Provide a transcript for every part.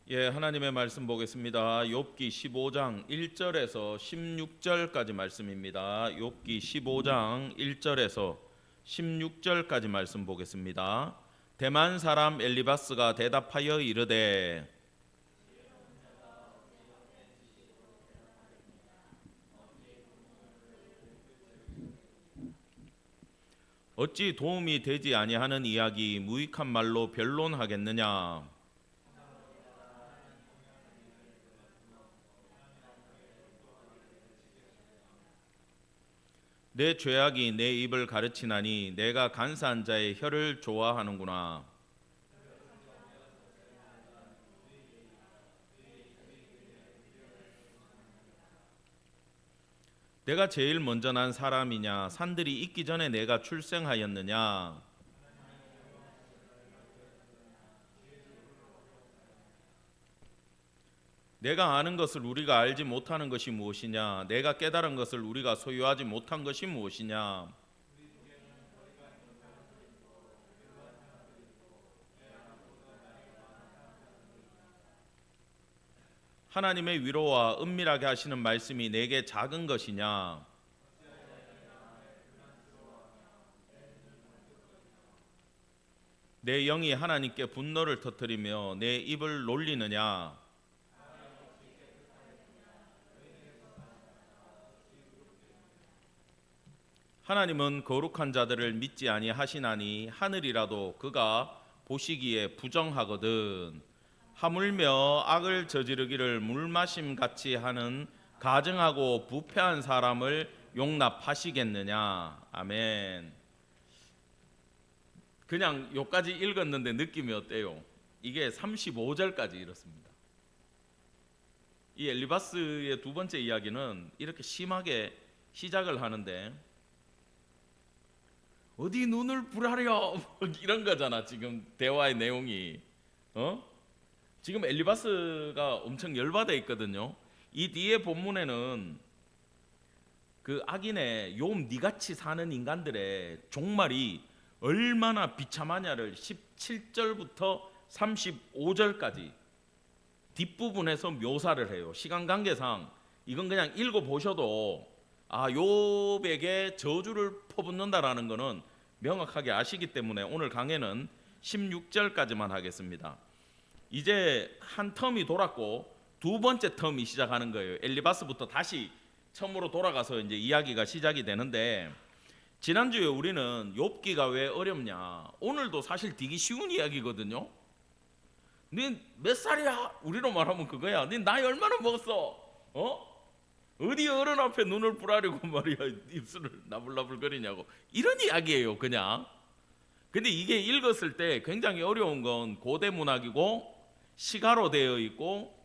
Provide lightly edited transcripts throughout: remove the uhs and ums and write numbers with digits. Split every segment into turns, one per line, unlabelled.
예, 하나님의 말씀 보겠습니다. 욥기 15장 1절에서 16절까지 말씀입니다. 욥기 15장 1절에서 16절까지 말씀 보겠습니다. 대만 사람 엘리바스가 대답하여 이르되 어찌 도움이 되지 아니하는 이야기 무익한 말로 변론하겠느냐. 내 죄악이 내 입을 가르치나니 내가 간사한 자의 혀를 좋아하는구나. 내가 제일 먼저 난 사람이냐? 산들이 있기 전에 내가 출생하였느냐? 내가 아는 것을 우리가 알지 못하는 것이 무엇이냐? 내가 깨달은 것을 우리가 소유하지 못한 것이 무엇이냐? 하나님의 위로와 은밀하게 하시는 말씀이 내게 작은 것이냐? 내 영이 하나님께 분노를 터뜨리며 내 입을 놀리느냐? 하나님은 거룩한 자들을 믿지 아니하시나니 하늘이라도 그가 보시기에 부정하거든. 하물며 악을 저지르기를 물마심 같이 하는 가증하고 부패한 사람을 용납하시겠느냐. 아멘. 그냥 여기까지 읽었는데 느낌이 어때요? 이게 35절까지 이렇습니다. 이 엘리바스의 두 번째 이야기는 이렇게 심하게 시작을 하는데 어디 눈을 부라려 이런 거잖아. 지금 대화의 내용이 지금 엘리바스가 엄청 열받아 있거든요. 이 뒤에 본문에는 그 악인의 욥 니같이 사는 인간들의 종말이 얼마나 비참하냐를 17절부터 35절까지 뒷부분에서 묘사를 해요. 시간 관계상 이건 그냥 읽어보셔도 욥에게 저주를 퍼붓는다라는 것은 명확하게 아시기 때문에 오늘 강해는 16절까지만 하겠습니다. 이제 한 텀이 돌았고 두 번째 텀이 시작하는 거예요. 엘리바스부터 다시 처음으로 돌아가서 이제 이야기가 시작이 되는데, 지난주에 우리는 욥기가 왜 어렵냐, 오늘도 사실 되게 쉬운 이야기거든요. 네 몇 살이야? 우리로 말하면 그거야. 네 나이 얼마나 먹었어? 어디 어른 앞에 눈을 부라리고 말이야 입술을 나불나불거리냐고, 이런 이야기예요 그냥. 근데 이게 읽었을 때 굉장히 어려운 건 고대 문학이고 시가로 되어 있고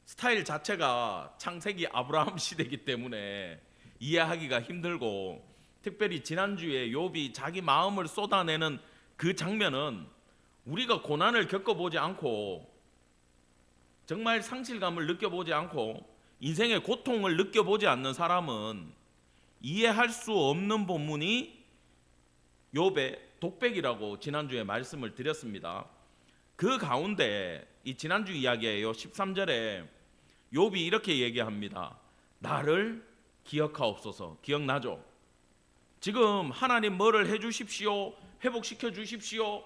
스타일 자체가 창세기 아브라함 시대이기 때문에 이해하기가 힘들고, 특별히 지난주에 욥이 자기 마음을 쏟아내는 그 장면은 우리가 고난을 겪어보지 않고 정말 상실감을 느껴보지 않고 인생의 고통을 느껴보지 않는 사람은 이해할 수 없는 본문이 욥의 독백이라고 지난주에 말씀을 드렸습니다. 그 가운데 이 지난주 이야기예요. 13절에 욥이 이렇게 얘기합니다. 나를 기억하옵소서. 기억나죠? 지금 하나님 뭐를 해주십시오, 회복시켜 주십시오,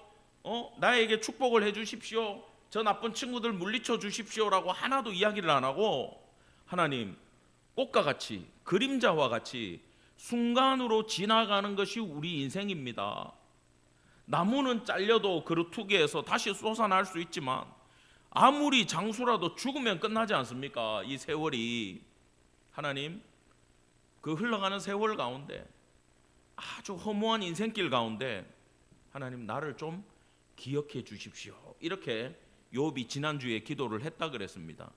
나에게 축복을 해주십시오, 저 나쁜 친구들 물리쳐 주십시오라고 하나도 이야기를 안 하고, 하나님 꽃과 같이 그림자와 같이 순간으로 지나가는 것이 우리 인생입니다. 나무는 잘려도 그루트기에서 다시 솟아날 수 있지만 아무리 장수라도 죽으면 끝나지 않습니까? 이 세월이. 하나님, 그 흘러가는 세월 가운데 아주 허무한 인생길 가운데 하나님 나를 좀 기억해 주십시오. 이렇게 욥이 지난주에 기도를 했다 그랬습니다.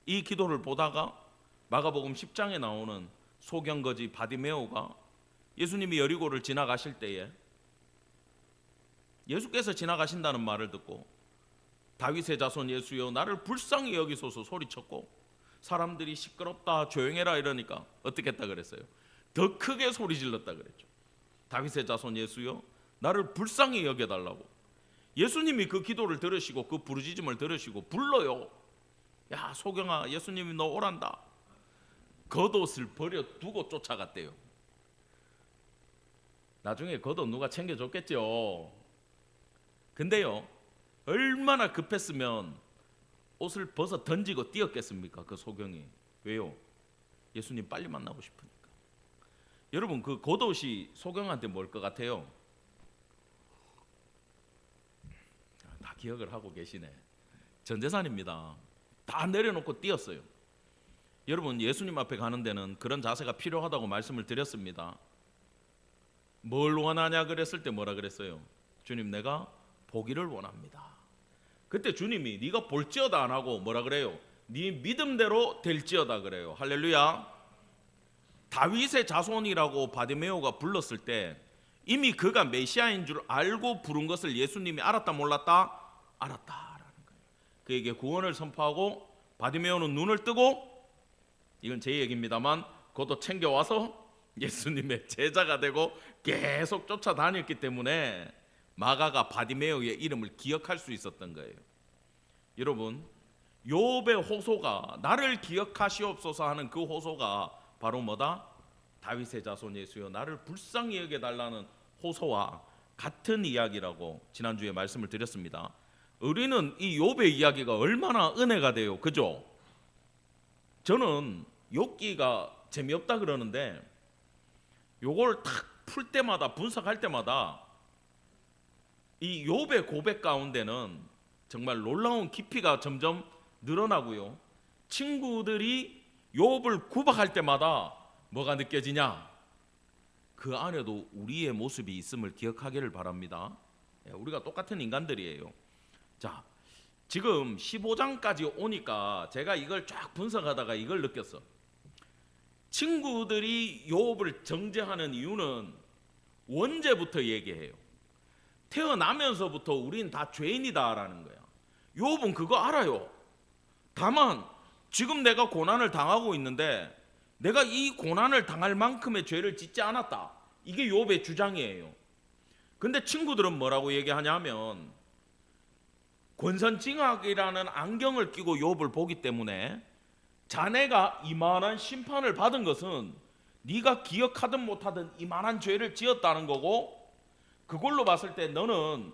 이 기도를 보다가 마가복음 10장에 나오는 소경거지 바디메오가 예수님이 여리고를 지나가실 때에 예수께서 지나가신다는 말을 듣고 다윗의 자손 예수여 나를 불쌍히 여기소서 소리쳤고, 사람들이 시끄럽다 조용해라 이러니까 어떻게 했다 그랬어요? 더 크게 소리 질렀다 그랬죠. 다윗의 자손 예수여 나를 불쌍히 여겨달라고. 예수님이 그 기도를 들으시고 그 부르짖음을 들으시고 불러요. 야, 소경아, 예수님이 너 오란다. 겉옷을 버려두고 쫓아갔대요. 나중에 겉옷 누가 챙겨줬겠죠. 근데요, 얼마나 급했으면 옷을 벗어 던지고 뛰었겠습니까? 그 소경이. 왜요? 예수님 빨리 만나고 싶으니까. 여러분, 그 겉옷이 소경한테 뭘 것 같아요? 다 기억을 하고 계시네. 전 재산입니다. 다 내려놓고 뛰었어요. 여러분, 예수님 앞에 가는 데는 그런 자세가 필요하다고 말씀을 드렸습니다. 뭘 원하냐 그랬을 때 뭐라 그랬어요? 주님, 내가 보기를 원합니다. 그때 주님이 네가 볼지어다 안 하고 뭐라 그래요? 네 믿음대로 될지어다 그래요. 할렐루야. 다윗의 자손이라고 바디메오가 불렀을 때 이미 그가 메시아인 줄 알고 부른 것을 예수님이 알았다 몰랐다? 알았다라는 거예요. 그에게 구원을 선포하고 바디메오는 눈을 뜨고, 이건 제 얘기입니다만, 그것도 챙겨와서 예수님의 제자가 되고 계속 쫓아다녔기 때문에 마가가 바디메오의 이름을 기억할 수 있었던 거예요. 여러분, 욥의 호소가 나를 기억하시옵소서 하는 그 호소가 바로 뭐다? 다윗의 자손 예수여 나를 불쌍히 여겨달라는 호소와 같은 이야기라고 지난주에 말씀을 드렸습니다. 우리는 이 욥의 이야기가 얼마나 은혜가 돼요. 그죠? 저는 욥기가 재미없다 그러는데 요걸 탁 풀 때마다, 분석할 때마다 이 욥의 고백 가운데는 정말 놀라운 깊이가 점점 늘어나고요. 친구들이 욥을 구박할 때마다 뭐가 느껴지냐? 그 안에도 우리의 모습이 있음을 기억하기를 바랍니다. 우리가 똑같은 인간들이에요. 자, 지금 15장까지 오니까 제가 이걸 쫙 분석하다가 이걸 느꼈어. 친구들이 욥을 정죄하는 이유는 원죄부터 얘기해요. 태어나면서부터 우린 다 죄인이다라는 거야. 욥은 그거 알아요. 다만 지금 내가 고난을 당하고 있는데 내가 이 고난을 당할 만큼의 죄를 짓지 않았다. 이게 욥의 주장이에요. 근데 친구들은 뭐라고 얘기하냐면 권선징악이라는 안경을 끼고 욥을 보기 때문에 자네가 이만한 심판을 받은 것은 네가 기억하든 못하든 이만한 죄를 지었다는 거고, 그걸로 봤을 때 너는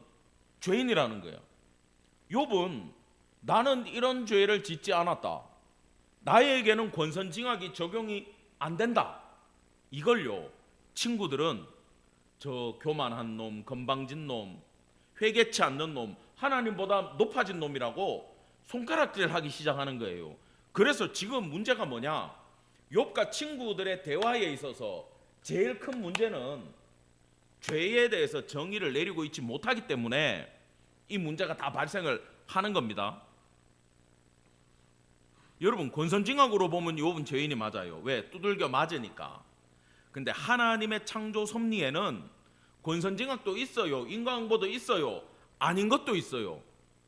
죄인이라는 거야. 욥은 나는 이런 죄를 짓지 않았다. 나에게는 권선징악이 적용이 안 된다. 이걸요, 친구들은 저 교만한 놈, 건방진 놈, 회개치 않는 놈, 하나님보다 높아진 놈이라고 손가락질하기 시작하는 거예요. 그래서 지금 문제가 뭐냐? 욥과 친구들의 대화에 있어서 제일 큰 문제는 죄에 대해서 정의를 내리고 있지 못하기 때문에 이 문제가 다 발생을 하는 겁니다. 여러분, 권선징악으로 보면 욥은 죄인이 맞아요. 왜? 두들겨 맞으니까. 근데 하나님의 창조 섭리에는 권선징악도 있어요. 인과응보도 있어요. 아닌 것도 있어요.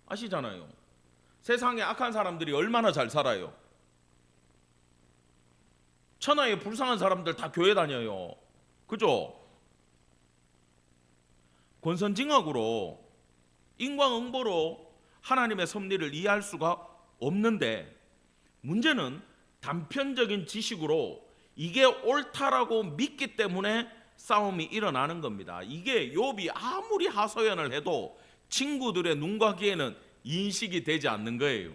아시잖아요. 세상에 악한 사람들이 얼마나 잘 살아요. 천하에 불쌍한 사람들 다 교회 다녀요. 그죠? 권선징악으로, 인과응보로 하나님의 섭리를 이해할 수가 없는데, 문제는 단편적인 지식으로 이게 옳다라고 믿기 때문에 싸움이 일어나는 겁니다. 이게 욥이 아무리 하소연을 해도 친구들의 눈과 귀에는 인식이 되지 않는 거예요.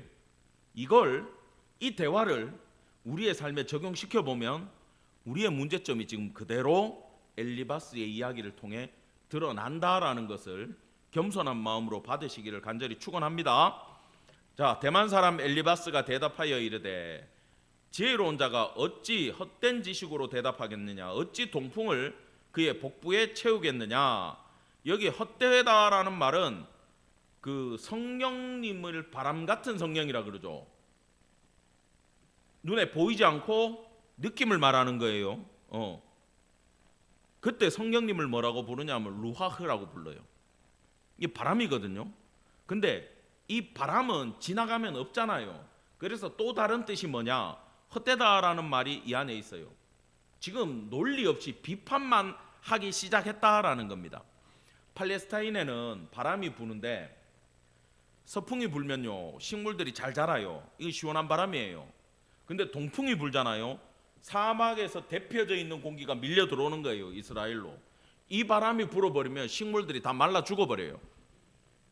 이 대화를 우리의 삶에 적용시켜 보면 우리의 문제점이 지금 그대로 엘리바스의 이야기를 통해 드러난다라는 것을 겸손한 마음으로 받으시기를 간절히 축원합니다. 자, 대만 사람 엘리바스가 대답하여 이르되 지혜로운 자가 어찌 헛된 지식으로 대답하겠느냐? 어찌 동풍을 그의 복부에 채우겠느냐? 여기 헛되다라는 말은 그 성령님을 바람 같은 성령이라 그러죠. 눈에 보이지 않고 느낌을 말하는 거예요. 그때 성령님을 뭐라고 부르냐면 루하흐라고 불러요. 이게 바람이거든요. 근데 이 바람은 지나가면 없잖아요. 그래서 또 다른 뜻이 뭐냐? 헛되다라는 말이 이 안에 있어요. 지금 논리 없이 비판만 하기 시작했다라는 겁니다. 팔레스타인에는 바람이 부는데 서풍이 불면요 식물들이 잘 자라요. 이거 시원한 바람이에요. 근데 동풍이 불잖아요. 사막에서 데펴져 있는 공기가 밀려 들어오는 거예요. 이스라엘로. 이 바람이 불어버리면 식물들이 다 말라 죽어버려요.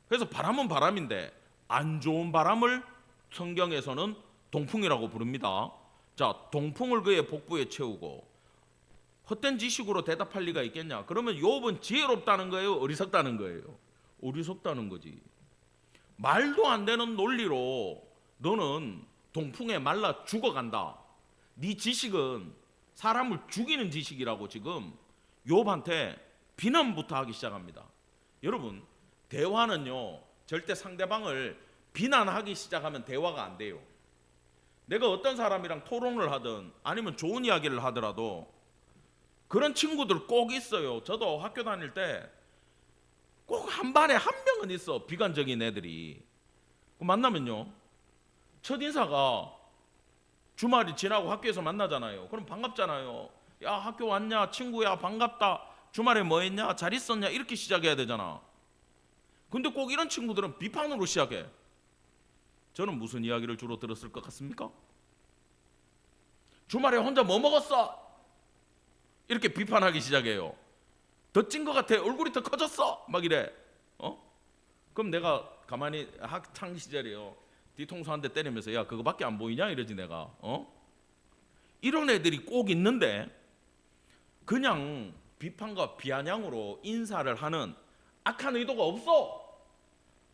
그래서 바람은 바람인데 안 좋은 바람을 성경에서는 동풍이라고 부릅니다. 자, 동풍을 그의 복부에 채우고 헛된 지식으로 대답할 리가 있겠냐? 그러면 욥은 지혜롭다는 거예요? 어리석다는 거예요? 어리석다는 거지. 말도 안 되는 논리로 너는 동풍에 말라 죽어간다. 네 지식은 사람을 죽이는 지식이라고 지금 욥한테 비난부터 하기 시작합니다. 여러분, 대화는요 절대 상대방을 비난하기 시작하면 대화가 안 돼요. 내가 어떤 사람이랑 토론을 하든 아니면 좋은 이야기를 하더라도 그런 친구들 꼭 있어요. 저도 학교 다닐 때 꼭 한 반에 한 명은 있어. 비관적인 애들이. 만나면요 첫인사가 주말이 지나고 학교에서 만나잖아요. 그럼 반갑잖아요. 야, 학교 왔냐? 친구야, 반갑다. 주말에 뭐 했냐? 잘 있었냐? 이렇게 시작해야 되잖아. 근데 꼭 이런 친구들은 비판으로 시작해. 저는 무슨 이야기를 주로 들었을 것 같습니까? 주말에 혼자 뭐 먹었어? 이렇게 비판하기 시작해요. 더 찐 것 같아. 얼굴이 더 커졌어. 막 이래. 그럼 내가 가만히 학창 시절에요 뒤통수 한 대 때리면서 야, 그거밖에 안 보이냐? 이러지 내가. 이런 애들이 꼭 있는데 그냥 비판과 비아냥으로 인사를 하는 악한 의도가 없어.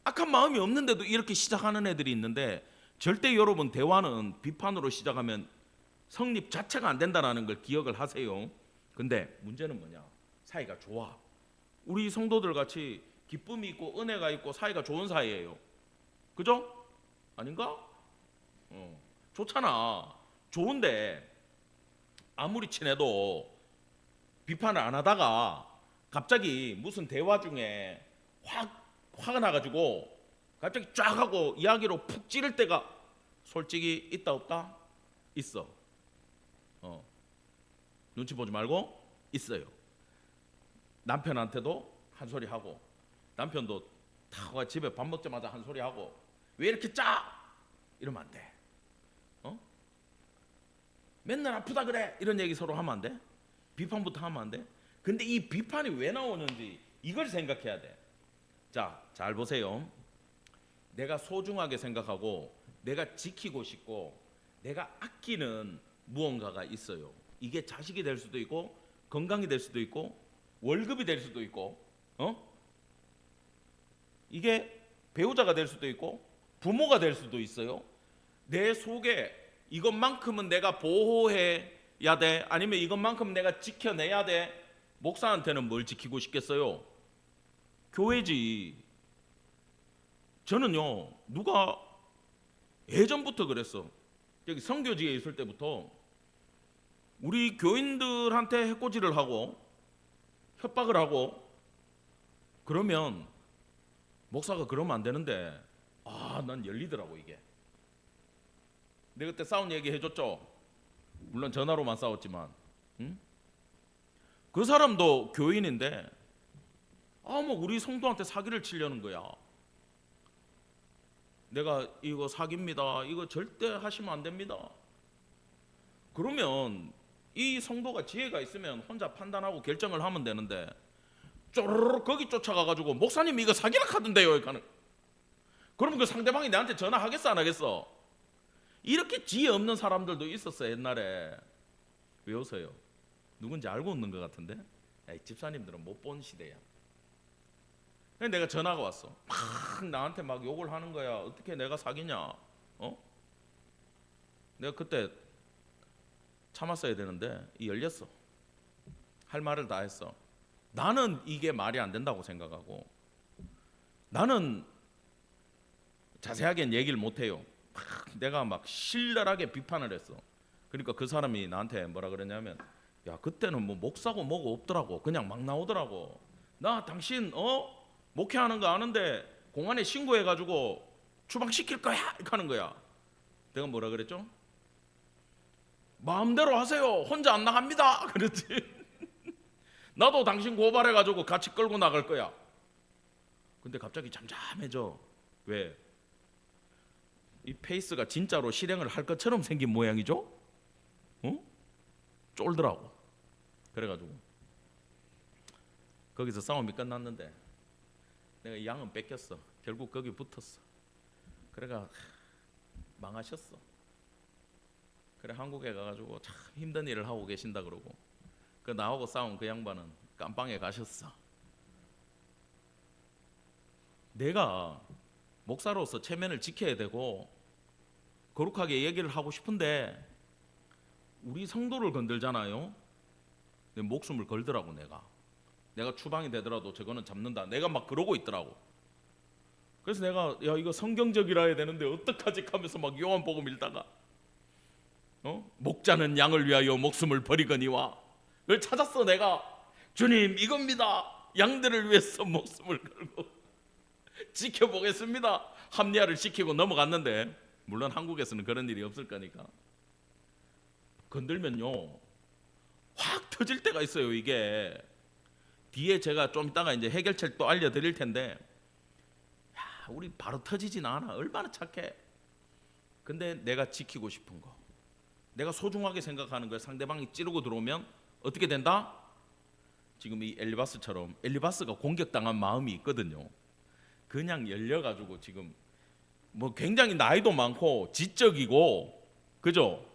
악한 마음이 없는데도 이렇게 시작하는 애들이 있는데 절대 여러분 대화는 비판으로 시작하면 성립 자체가 안 된다는 걸 기억을 하세요. 근데 문제는 뭐냐? 사이가 좋아. 우리 성도들 같이 기쁨이 있고 은혜가 있고 사이가 좋은 사이예요. 그죠? 아닌가? 좋잖아. 좋은데 아무리 친해도 비판을 안 하다가 갑자기 무슨 대화 중에 화가 나가지고 갑자기 쫙 하고 이야기로 푹 찌를 때가 솔직히 있다 없다? 있어. 눈치 보지 말고 있어요. 남편한테도 한 소리 하고 남편도 다 집에 밥 먹자마자 한 소리 하고 왜 이렇게 짜? 이러면 안 돼. 맨날 아프다 그래 이런 얘기 서로 하면 안 돼. 비판부터 하면 안 돼. 근데 이 비판이 왜 나오는지 이걸 생각해야 돼. 자, 잘 보세요. 내가 소중하게 생각하고 내가 지키고 싶고 내가 아끼는 무언가가 있어요. 이게 자식이 될 수도 있고 건강이 될 수도 있고 월급이 될 수도 있고 이게 배우자가 될 수도 있고 부모가 될 수도 있어요. 내 속에 이것만큼은 내가 보호해야 돼. 아니면 이것만큼 내가 지켜내야 돼. 목사한테는 뭘 지키고 싶겠어요? 교회지. 저는요 누가 예전부터 그랬어. 여기 선교지에 있을 때부터 우리 교인들한테 해코지를 하고 협박을 하고 그러면 목사가 그러면 안 되는데 난 열리더라고 이게. 내가 그때 싸운 얘기 해줬죠. 물론 전화로만 싸웠지만 그 사람도 교인인데 뭐 우리 성도한테 사기를 치려는 거야. 내가 이거 사기입니다. 이거 절대 하시면 안 됩니다. 그러면 이 성도가 지혜가 있으면 혼자 판단하고 결정을 하면 되는데 쪼르르 거기 쫓아가가지고 목사님 이거 사기라 하던데요. 그러면 그 상대방이 내한테 전화하겠어 안 하겠어? 이렇게 지혜 없는 사람들도 있었어요 옛날에. 왜 웃어요? 누군지 알고 웃는 것 같은데? 집사님들은 못 본 시대야. 내가 전화가 왔어. 막 나한테 막 욕을 하는 거야. 어떻게 내가 사기냐? 내가 그때 참았어야 되는데 열렸어. 할 말을 다 했어. 나는 이게 말이 안 된다고 생각하고 나는 자세하게는 얘기를 못해요. 내가 막 신랄하게 비판을 했어. 그러니까 그 사람이 나한테 뭐라 그랬냐면 야, 그때는 뭐 목사고 뭐고 없더라고. 그냥 막 나오더라고. 나 당신 목회하는 거 아는데 공안에 신고해가지고 추방시킬 거야 이렇게 하는 거야. 내가 뭐라 그랬죠? 마음대로 하세요. 혼자 안 나갑니다. 그랬지. 나도 당신 고발해가지고 같이 끌고 나갈 거야. 근데 갑자기 잠잠해져. 왜? 이 페이스가 진짜로 실행을 할 것처럼 생긴 모양이죠. 쫄더라고. 그래가지고 거기서 싸움이 끝났는데 내가 이 양은 뺏겼어. 결국 거기 붙었어. 그래가 망하셨어. 그래 한국에 가가지고 참 힘든 일을 하고 계신다 그러고 그 나하고 싸운 그 양반은 깜빵에 가셨어. 내가 목사로서 체면을 지켜야 되고 거룩하게 얘기를 하고 싶은데 우리 성도를 건들잖아요. 내 목숨을 걸더라고. 내가 추방이 되더라도 저거는 잡는다. 내가 막 그러고 있더라고. 그래서 내가 야 이거 성경적이라 해야 되는데 어떡하지 하면서 막 요한복음 읽다가 목자는 양을 위하여 목숨을 버리거니와 그걸 찾았어. 내가 주님 이겁니다. 양들을 위해서 목숨을 걸고 지켜보겠습니다. 합리화를 시키고 넘어갔는데 물론 한국에서는 그런 일이 없을 거니까 건들면요 확 터질 때가 있어요. 이게 뒤에 제가 좀 이따가 이제 해결책 또 알려드릴 텐데 야, 우리 바로 터지진 않아. 얼마나 착해. 근데 내가 지키고 싶은 거 내가 소중하게 생각하는 걸 상대방이 찌르고 들어오면 어떻게 된다? 지금 이 엘리바스처럼 엘리바스가 공격당한 마음이 있거든요. 그냥 열려가지고 지금 뭐 굉장히 나이도 많고 지적이고 그죠?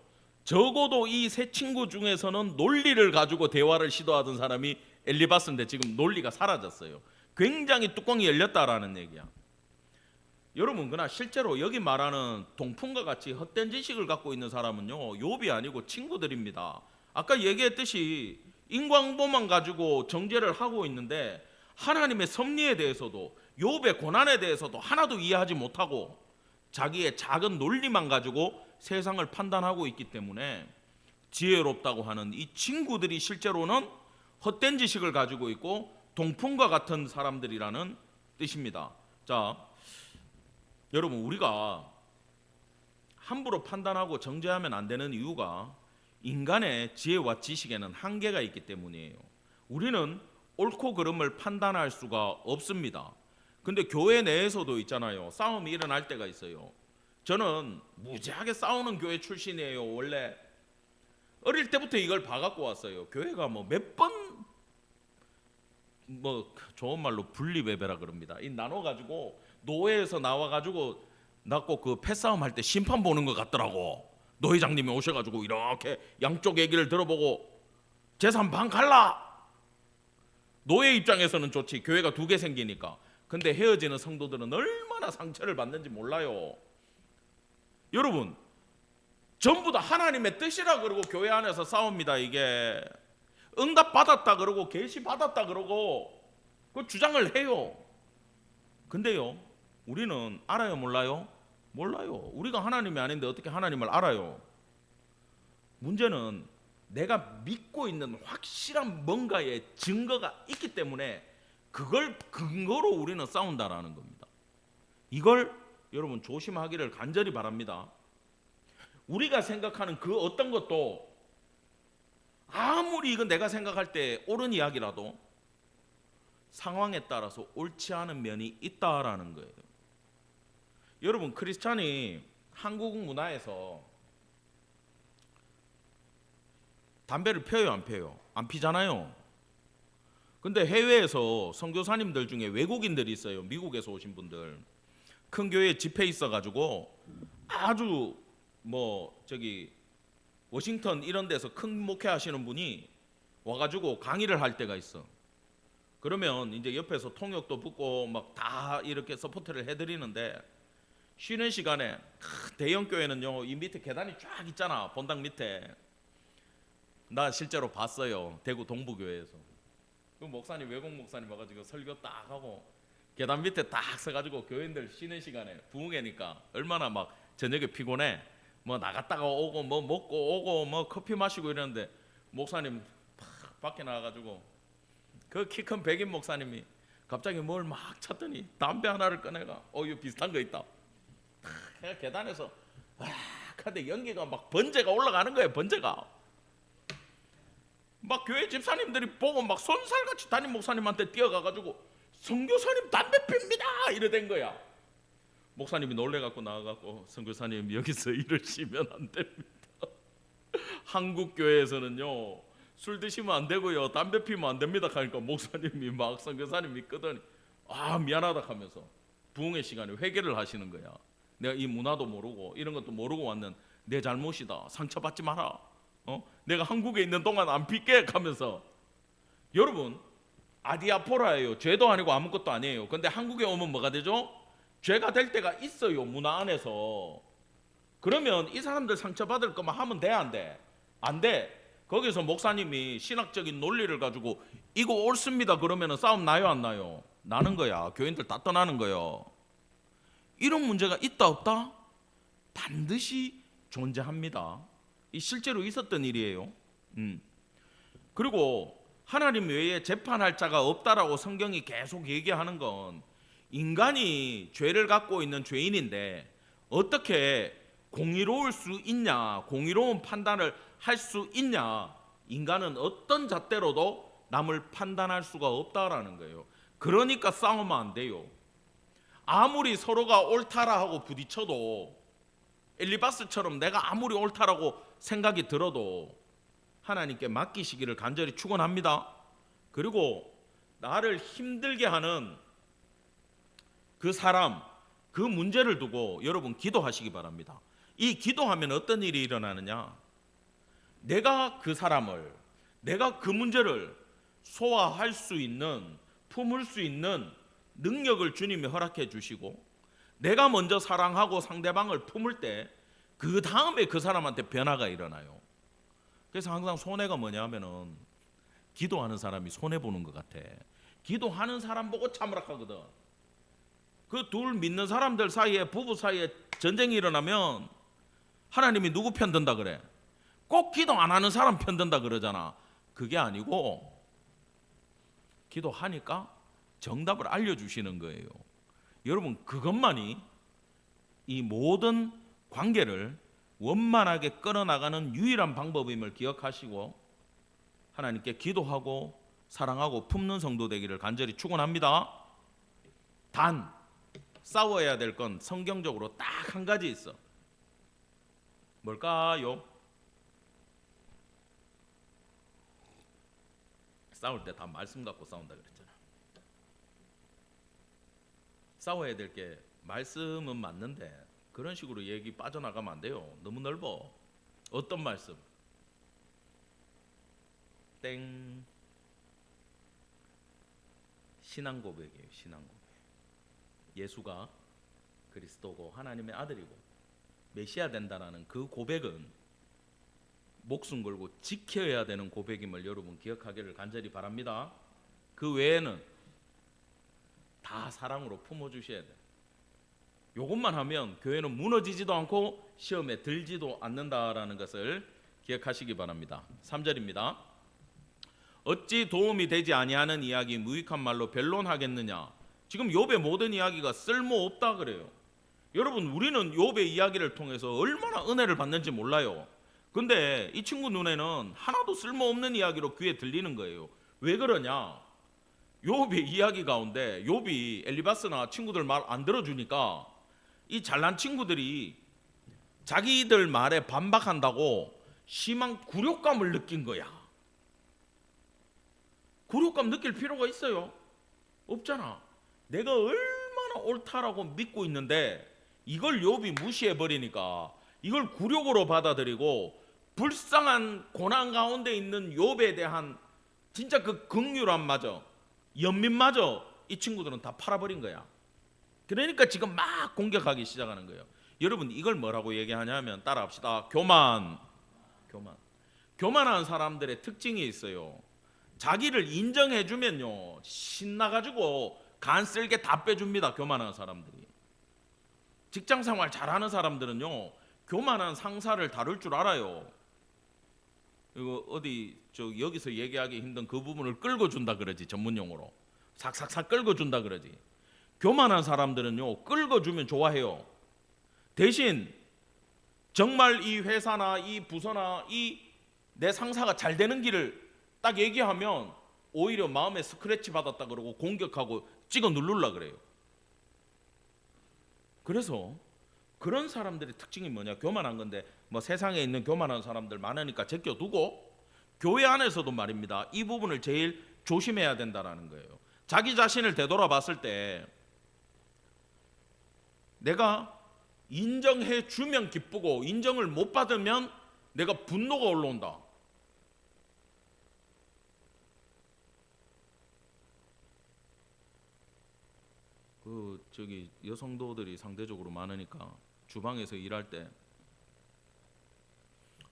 적어도 이 세 친구 중에서는 논리를 가지고 대화를 시도하던 사람이 엘리바스인데 지금 논리가 사라졌어요. 굉장히 뚜껑이 열렸다라는 얘기야. 여러분 그러나 실제로 여기 말하는 동풍과 같이 헛된 지식을 갖고 있는 사람은요 욥이 아니고 친구들입니다. 아까 얘기했듯이 인과응보만 가지고 정죄를 하고 있는데 하나님의 섭리에 대해서도 욥의 고난에 대해서도 하나도 이해하지 못하고 자기의 작은 논리만 가지고 세상을 판단하고 있기 때문에 지혜롭다고 하는 이 친구들이 실제로는 헛된 지식을 가지고 있고 동풍과 같은 사람들이라는 뜻입니다. 자, 여러분 우리가 함부로 판단하고 정죄하면 안 되는 이유가 인간의 지혜와 지식에는 한계가 있기 때문이에요. 우리는 옳고 그름을 판단할 수가 없습니다. 근데 교회 내에서도 있잖아요. 싸움이 일어날 때가 있어요. 저는 무지하게 싸우는 교회 출신이에요. 원래 어릴 때부터 이걸 봐갖고 왔어요. 교회가 뭐 몇 번 뭐 좋은 말로 분리배배라 그럽니다. 이 나눠가지고 노회에서 나와가지고 나 꼭 그 패싸움 할 때 심판 보는 것 같더라고. 노회장님이 오셔가지고 이렇게 양쪽 얘기를 들어보고 재산 반 갈라. 노회 입장에서는 좋지. 교회가 두 개 생기니까. 근데 헤어지는 성도들은 얼마나 상처를 받는지 몰라요. 여러분 전부 다 하나님의 뜻이라 그러고 교회 안에서 싸웁니다. 이게 응답 받았다 그러고 계시 받았다 그러고 그 주장을 해요. 근데요 우리는 알아요 몰라요? 몰라요. 우리가 하나님이 아닌데 어떻게 하나님을 알아요? 문제는 내가 믿고 있는 확실한 뭔가의 증거가 있기 때문에 그걸 근거로 우리는 싸운다라는 겁니다. 이걸 여러분 조심하기를 간절히 바랍니다. 우리가 생각하는 그 어떤 것도 아무리 이건 내가 생각할 때 옳은 이야기라도 상황에 따라서 옳지 않은 면이 있다라는 거예요. 여러분 크리스찬이 한국 문화에서 담배를 펴요 안 펴요? 안 피잖아요. 근데 해외에서 선교사님들 중에 외국인들이 있어요. 미국에서 오신 분들 큰 교회 집회 있어가지고 아주 뭐 저기 워싱턴 이런 데서 큰 목회하시는 분이 와가지고 강의를 할 때가 있어. 그러면 이제 옆에서 통역도 붙고 막 다 이렇게 서포트를 해드리는데 쉬는 시간에 대형 교회는요 이 밑에 계단이 쫙 있잖아. 본당 밑에. 나 실제로 봤어요. 대구 동부교회에서. 그 목사님 외국 목사님 와가지고 설교 딱 하고 계단 밑에 딱 서가지고 교인들 쉬는 시간에 부흥회니까 얼마나 막 저녁에 피곤해. 뭐 나갔다가 오고 뭐 먹고 오고 뭐 커피 마시고 이러는데 목사님 밖에 나와가지고 그 키 큰 백인 목사님이 갑자기 뭘 막 찾더니 담배 하나를 꺼내가 이거 비슷한 거 있다. 계단에서 근데 연기가 막 번제가 올라가는 거예요. 번제가 막 교회 집사님들이 보고 막 손살같이 담임 목사님한테 뛰어가가지고 선교사님 담배 핍니다 이래 된 거야. 목사님이 놀래갖고 나와갖고 선교사님 여기서 이러시면 안 됩니다. 한국 교회에서는요 술 드시면 안 되고요 담배 피면 안 됩니다 하니까 목사님이 막 선교사님이 끄더니 아 미안하다 하면서 부흥의 시간에 회개를 하시는 거야. 내가 이 문화도 모르고 이런 것도 모르고 왔는 내 잘못이다. 상처받지 마라. 내가 한국에 있는 동안 안 필게 하면서. 여러분 아디아포라예요. 죄도 아니고 아무것도 아니에요. 근데 한국에 오면 뭐가 되죠? 죄가 될 때가 있어요. 문화 안에서. 그러면 이 사람들 상처받을 거면 하면 돼 안 돼? 안 돼. 거기서 목사님이 신학적인 논리를 가지고 이거 옳습니다 그러면 싸움 나요 안 나요? 나는 거야. 교인들 다 떠나는 거예요. 이런 문제가 있다 없다? 반드시 존재합니다. 이 실제로 있었던 일이에요. 그리고 하나님 외에 재판할 자가 없다라고 성경이 계속 얘기하는 건 인간이 죄를 갖고 있는 죄인인데 어떻게 공의로울 수 있냐, 공의로운 판단을 할 수 있냐, 인간은 어떤 잣대로도 남을 판단할 수가 없다라는 거예요. 그러니까 싸우면 안 돼요. 아무리 서로가 옳다라 하고 부딪혀도 엘리바스처럼 내가 아무리 옳다라고 생각이 들어도 하나님께 맡기시기를 간절히 축원합니다. 그리고 나를 힘들게 하는 그 사람, 그 문제를 두고 여러분 기도하시기 바랍니다. 이 기도하면 어떤 일이 일어나느냐? 내가 그 사람을, 내가 그 문제를 소화할 수 있는, 품을 수 있는 능력을 주님이 허락해 주시고 내가 먼저 사랑하고 상대방을 품을 때 그 다음에 그 사람한테 변화가 일어나요. 그래서 항상 손해가 뭐냐 하면은 기도하는 사람이 손해보는 것 같아. 기도하는 사람 보고 참으라 하거든. 그 둘 믿는 사람들 사이에, 부부 사이에 전쟁이 일어나면 하나님이 누구 편 든다 그래? 꼭 기도 안 하는 사람 편 든다 그러잖아. 그게 아니고 기도하니까 정답을 알려주시는 거예요. 여러분 그것만이 이 모든 관계를 원만하게 끌어나가는 유일한 방법임을 기억하시고 하나님께 기도하고 사랑하고 품는 성도 되기를 간절히 축원합니다. 단 싸워야 될 건 성경적으로 딱 한 가지 있어. 뭘까요? 싸울 때 다 말씀 갖고 싸운다 그랬잖아. 싸워야 될 게 말씀은 맞는데 그런 식으로 얘기 빠져나가면 안 돼요. 너무 넓어. 어떤 말씀? 땡. 신앙 고백이에요. 신앙 고백. 예수가 그리스도고 하나님의 아들이고 메시아 된다라는 그 고백은 목숨 걸고 지켜야 되는 고백임을 여러분 기억하기를 간절히 바랍니다. 그 외에는 다 사랑으로 품어주셔야 돼. 이것만 하면 교회는 무너지지도 않고 시험에 들지도 않는다라는 것을 기억하시기 바랍니다. 3절입니다. 어찌 도움이 되지 아니하는 이야기 무익한 말로 변론하겠느냐. 지금 욥의 모든 이야기가 쓸모없다 그래요. 여러분 우리는 욥의 이야기를 통해서 얼마나 은혜를 받는지 몰라요. 근데 이 친구 눈에는 하나도 쓸모없는 이야기로 귀에 들리는 거예요. 왜 그러냐? 욥의 이야기 가운데 욥이 엘리바스나 친구들 말 안 들어주니까 이 잘난 친구들이 자기들 말에 반박한다고 심한 굴욕감을 느낀 거야. 굴욕감 느낄 필요가 있어요? 없잖아. 내가 얼마나 옳다라고 믿고 있는데 이걸 욥이 무시해 버리니까 이걸 굴욕으로 받아들이고 불쌍한 고난 가운데 있는 욥에 대한 진짜 그 긍휼함마저 연민마저 이 친구들은 다 팔아버린 거야. 그러니까 지금 막 공격하기 시작하는 거예요. 여러분 이걸 뭐라고 얘기하냐면 따라합시다. 교만한 사람들의 특징이 있어요. 자기를 인정해주면요 신나가지고 간 쓸게 다 빼줍니다. 교만한 사람들이. 직장생활 잘하는 사람들은요 교만한 상사를 다룰 줄 알아요. 이거 어디 여기서 얘기하기 힘든 그 부분을 끌고 준다 그러지. 전문용어로 삭삭삭 끌고 준다 그러지. 교만한 사람들은요 끌고 주면 좋아해요. 대신 정말 이 회사나 이 부서나 이 내 상사가 잘 되는 길을 딱 얘기하면 오히려 마음에 스크래치 받았다 그러고 공격하고 찍어 누르려 그래요. 그래서 그런 사람들의 특징이 뭐냐? 교만한 건데 뭐 세상에 있는 교만한 사람들 많으니까 제껴두고 교회 안에서도 말입니다. 이 부분을 제일 조심해야 된다라는 거예요. 자기 자신을 되돌아봤을 때 내가 인정해 주면 기쁘고 인정을 못 받으면 내가 분노가 올라온다. 저기 여성도들이 상대적으로 많으니까 주방에서 일할 때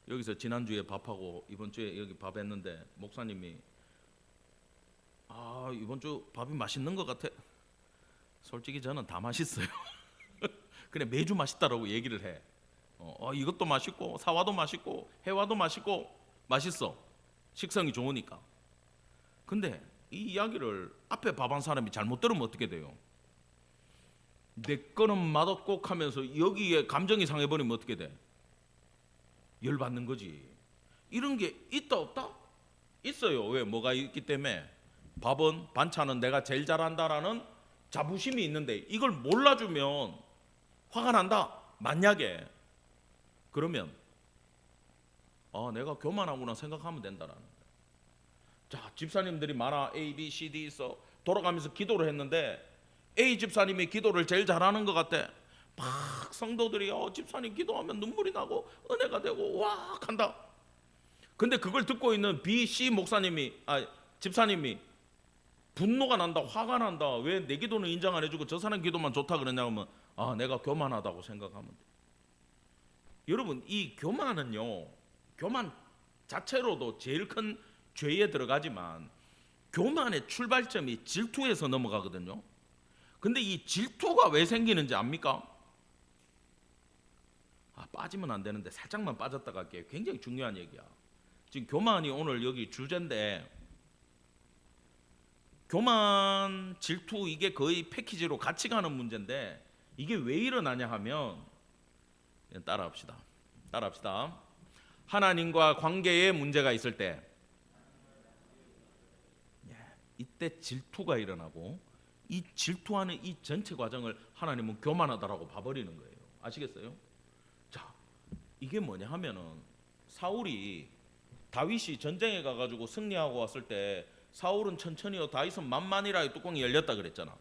여기서 지난주에 밥하고 이번 주에 여기 밥 했는데 목사님이 이번 주 밥이 맛있는 것 같아. 솔직히 저는 다 맛있어요. 그래 매주 맛있다라고 얘기를 해. 이것도 맛있고 사와도 맛있고 해와도 맛있고 맛있어. 식성이 좋으니까. 근데 이 이야기를 앞에 밥 한 사람이 잘못 들으면 어떻게 돼요? 내 거는 맛없고 하면서 여기에 감정이 상해버리면 어떻게 돼? 열받는 거지. 이런 게 있다 없다? 있어요. 왜? 뭐가 있기 때문에. 밥은 반찬은 내가 제일 잘한다라는 자부심이 있는데 이걸 몰라주면 화가 난다. 만약에 그러면 내가 교만하구나 생각하면 된다라는 거예요. 자, 집사님들이 많아. A, B, C, D 있어. 돌아가면서 기도를 했는데 A 집사님이 기도를 제일 잘하는 것 같아. 막 성도들이 집사님 기도하면 눈물이 나고 은혜가 되고 와 한다. 근데 그걸 듣고 있는 B, C 목사님이 집사님이 분노가 난다, 화가 난다. 왜 내 기도는 인정 안 해주고 저 사람 기도만 좋다 그러냐면 내가 교만하다고 생각하면 돼. 여러분 이 교만은요, 교만 자체로도 제일 큰 죄에 들어가지만 교만의 출발점이 질투에서 넘어가거든요. 근데 이 질투가 왜 생기는지 압니까? 빠지면 안 되는데 살짝만 빠졌다 갈게요. 굉장히 중요한 얘기야. 지금 교만이 오늘 여기 주제인데 교만, 질투 이게 거의 패키지로 같이 가는 문제인데 이게 왜 일어나냐 하면 따라합시다. 하나님과 관계에 문제가 있을 때 이때 질투가 일어나고 이 질투하는 이 전체 과정을 하나님은 교만하다라고 봐버리는 거예요. 아시겠어요? 자, 이게 뭐냐 하면은 사울이 다윗이 전쟁에 가가지고 승리하고 왔을 때 사울은 천천히요 다윗은 만만이라 뚜껑이 열렸다 그랬잖아.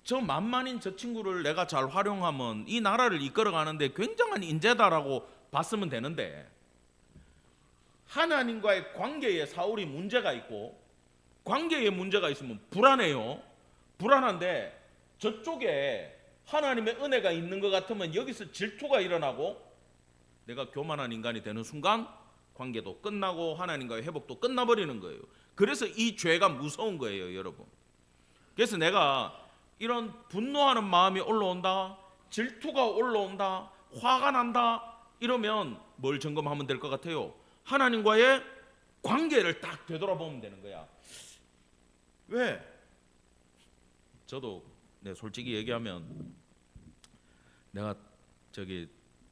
저 만만인 저 친구를 내가 잘 활용하면 이 나라를 이끌어가는데 굉장한 인재다라고 봤으면 되는데 하나님과의 관계에 사울이 문제가 있고 관계에 문제가 있으면 불안해요. 불안한데 저쪽에 하나님의 은혜가 있는 것 같으면 여기서 질투가 일어나고 내가 교만한 인간이 되는 순간 관계도 끝나고 하나님과의 회복도 끝나버리는 거예요. 그래서 이 죄가 무서운 거예요, 여러분. 그래서 내가 이런 분노하는 마음이 올라온다, 질투가 올라온다, 화가 난다 이러면 뭘 점검하면 될 것 같아요? 하나님과의 관계를 딱 되돌아보면 되는 거야. 왜? 저도 솔직히 얘기하면 내가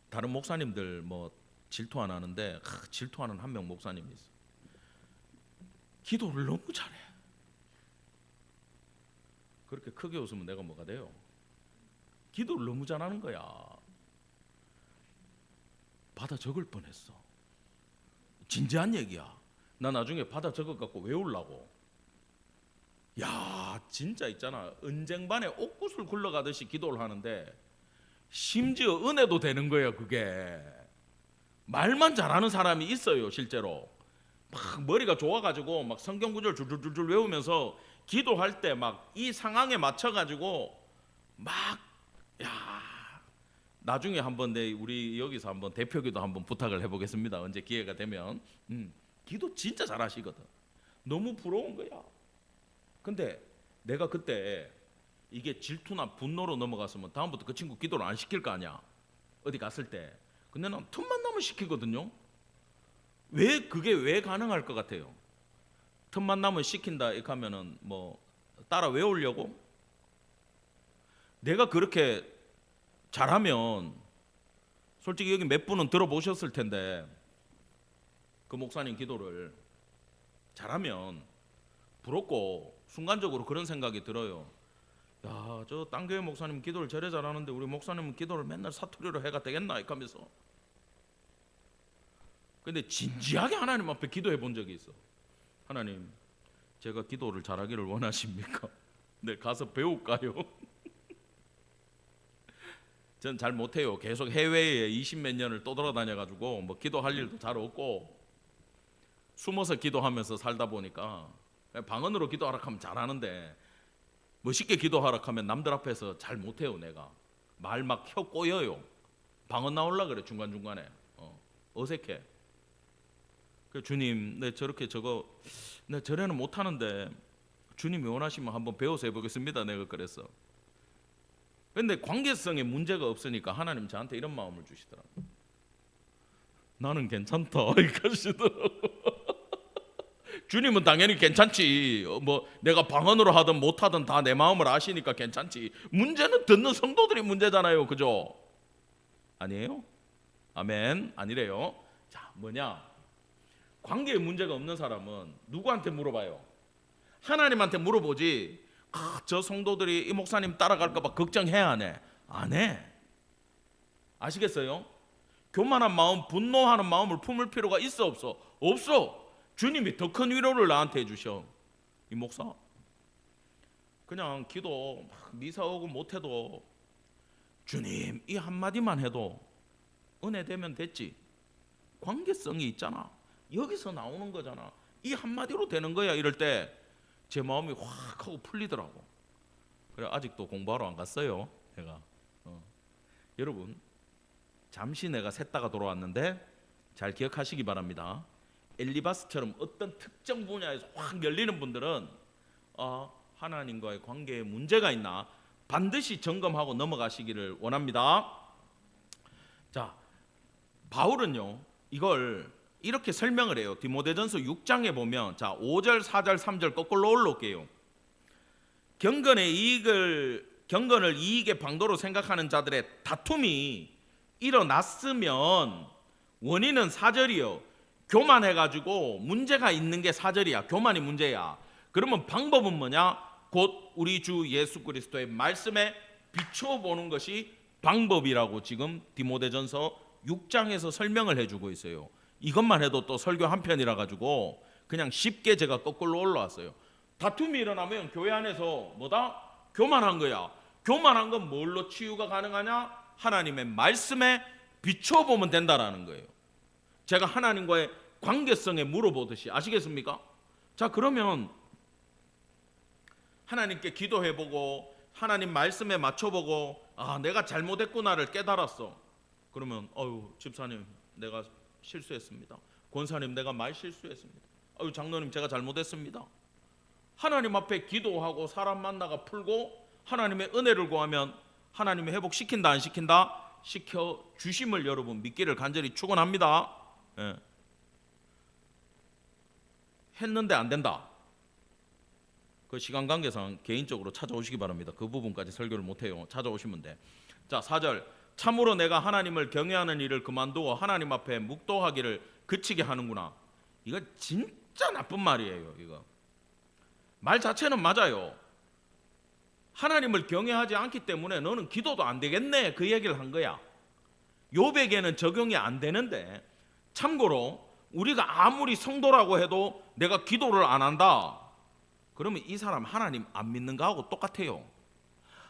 다른 목사님들 뭐 질투 안 하는데 질투하는 한 명 목사님이 있어. 기도를 너무 잘해. 그렇게 크게 웃으면 내가 뭐가 돼요? 기도를 너무 잘하는 거야. 받아 적을 뻔했어. 진지한 얘기야. 나 나중에 받아 적어 갖고 외우려고. 야, 진짜 있잖아. 은쟁반에 옥구슬 굴러가듯이 기도를 하는데 심지어 은혜도 되는 거예요. 그게 말만 잘하는 사람이 있어요. 실제로 막 머리가 좋아가지고 막 성경 구절 줄줄줄 외우면서 기도할 때 막 이 상황에 맞춰가지고 막 나중에 한번 우리 여기서 한번 대표기도 한번 부탁을 해보겠습니다. 언제 기회가 되면. 기도 진짜 잘하시거든. 너무 부러운 거야. 근데 내가 그때 이게 질투나 분노로 넘어갔으면 다음부터 그 친구 기도를 안 시킬 거 아니야. 어디 갔을 때. 근데 난 틈만 나면 시키거든요. 그게 왜 가능할 것 같아요? 틈만 나면 시킨다 이렇게 하면은 뭐 따라 외우려고? 내가 그렇게 잘하면 솔직히 여기 몇 분은 들어보셨을 텐데 그 목사님 기도를 잘하면 부럽고 순간적으로 그런 생각이 들어요. 야, 저 딴 교회 목사님 기도를 저래 잘하는데 우리 목사님은 기도를 맨날 사투리로 해가 되겠나 이렇게 하면서. 근데 진지하게 하나님 앞에 기도해 본 적이 있어. 하나님, 제가 기도를 잘하기를 원하십니까? 네, 가서 배울까요? 전 잘 못해요. 계속 해외에 20몇 년을 떠돌아다녀가지고 뭐 기도할 일도 잘 없고 숨어서 기도하면서 살다 보니까 방언으로 기도하라 하면 잘하는데 멋있게 기도하라 하면 남들 앞에서 잘 못해요. 내가 말 막 혀 꼬여요. 방언 나오려 그래 중간중간에. 어색해. 주님, 내 저렇게 내 저래는 못하는데 주님이 원하시면 한번 배워서 해보겠습니다. 내가 그랬어. 근데 관계성에 문제가 없으니까 하나님 저한테 이런 마음을 주시더라고. 나는 괜찮다 이렇게 하시더라고. 주님은 당연히 괜찮지. 뭐 내가 방언으로 하든 못하든 다 내 마음을 아시니까 괜찮지. 문제는 듣는 성도들이 문제잖아요. 그죠? 아니에요? 아멘. 아니래요. 자, 뭐냐? 관계에 문제가 없는 사람은 누구한테 물어봐요? 하나님한테 물어보지. 저 성도들이 이 목사님 따라갈까 봐 걱정해야 안 해? 안 해. 아시겠어요? 교만한 마음, 분노하는 마음을 품을 필요가 있어 없어? 없어. 주님이 더 큰 위로를 나한테 해주셔. 이 목사 그냥 기도 미사 오고 못해도 주님 이 한마디만 해도 은혜 되면 됐지. 관계성이 있잖아. 여기서 나오는 거잖아. 이 한마디로 되는 거야. 이럴 때 제 마음이 확 하고 풀리더라고. 그래 아직도 공부하러 안 갔어요. 내가 여러분 잠시 내가 샜다가 돌아왔는데 잘 기억하시기 바랍니다. 엘리바스처럼 어떤 특정 분야에서 확 열리는 분들은 하나님과의 관계에 문제가 있나 반드시 점검하고 넘어가시기를 원합니다. 자, 바울은요 이걸 이렇게 설명을 해요. 디모데전서 6장에 보면 자 5절 4절 3절 거꾸로 올라올게요. 경건을 이익의 방도로 생각하는 자들의 다툼이 일어났으면 원인은 4절이요 교만해가지고 문제가 있는 게 4절이야. 교만이 문제야. 그러면 방법은 뭐냐? 곧 우리 주 예수 그리스도의 말씀에 비춰보는 것이 방법이라고 지금 디모데전서 6장에서 설명을 해주고 있어요. 이것만 해도 또 설교 한 편이라 가지고 그냥 쉽게 제가 거꾸로 올라왔어요. 다툼이 일어나면 교회 안에서 뭐다? 교만한 거야. 교만한 건 뭘로 치유가 가능하냐? 하나님의 말씀에 비춰보면 된다라는 거예요. 제가 하나님과의 관계성에 물어보듯이. 아시겠습니까? 자, 그러면 하나님께 기도해보고 하나님 말씀에 맞춰보고 내가 잘못했구나를 깨달았어. 그러면 집사님 내가 실수했습니다. 권사님 내가 말 실수했습니다. 장로님 제가 잘못했습니다. 하나님 앞에 기도하고 사람 만나가 풀고 하나님의 은혜를 구하면 하나님이 회복시킨다 안 시킨다? 시켜주심을 여러분 믿기를 간절히 축원합니다. 예. 했는데 안 된다. 그 시간 관계상 개인적으로 찾아오시기 바랍니다. 그 부분까지 설교를 못해요. 찾아오시면 돼. 자 4절 참으로 내가 하나님을 경외하는 일을 그만두고 하나님 앞에 묵도하기를 그치게 하는구나. 이거 진짜 나쁜 말이에요. 이거 말 자체는 맞아요. 하나님을 경외하지 않기 때문에 너는 기도도 안 되겠네 그 얘기를 한 거야. 욥에게는 적용이 안 되는데 참고로 우리가 아무리 성도라고 해도 내가 기도를 안 한다 그러면 이 사람 하나님 안 믿는 거하고 똑같아요.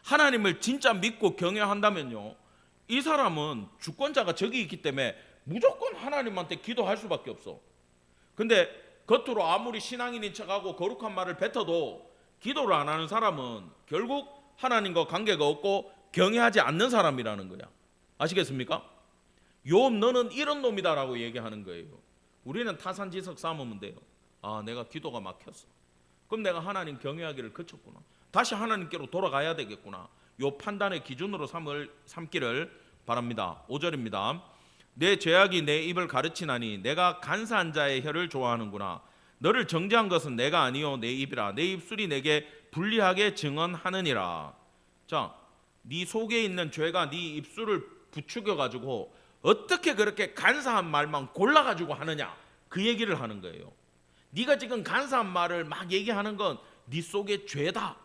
하나님을 진짜 믿고 경외한다면요 이 사람은 주권자가 저기 있기 때문에 무조건 하나님한테 기도할 수밖에 없어. 근데 겉으로 아무리 신앙인인 척하고 거룩한 말을 뱉어도 기도를 안 하는 사람은 결국 하나님과 관계가 없고 경외하지 않는 사람이라는 거야. 아시겠습니까? 욥 너는 이런 놈이다라고 얘기하는 거예요. 우리는 타산지석 삼으면 돼요. 내가 기도가 막혔어. 그럼 내가 하나님 경외하기를 그쳤구나. 다시 하나님께로 돌아가야 되겠구나. 요 판단의 기준으로 삼기를 바랍니다. 5절입니다. 내 죄악이 내 입을 가르치나니 내가 간사한 자의 혀를 좋아하는구나. 너를 정죄한 것은 내가 아니요 내 입이라. 내 입술이 내게 불리하게 증언하느니라. 자, 네 속에 있는 죄가 네 입술을 부추겨 가지고 어떻게 그렇게 간사한 말만 골라 가지고 하느냐 그 얘기를 하는 거예요. 네가 지금 간사한 말을 막 얘기하는 건 네 속의 죄다.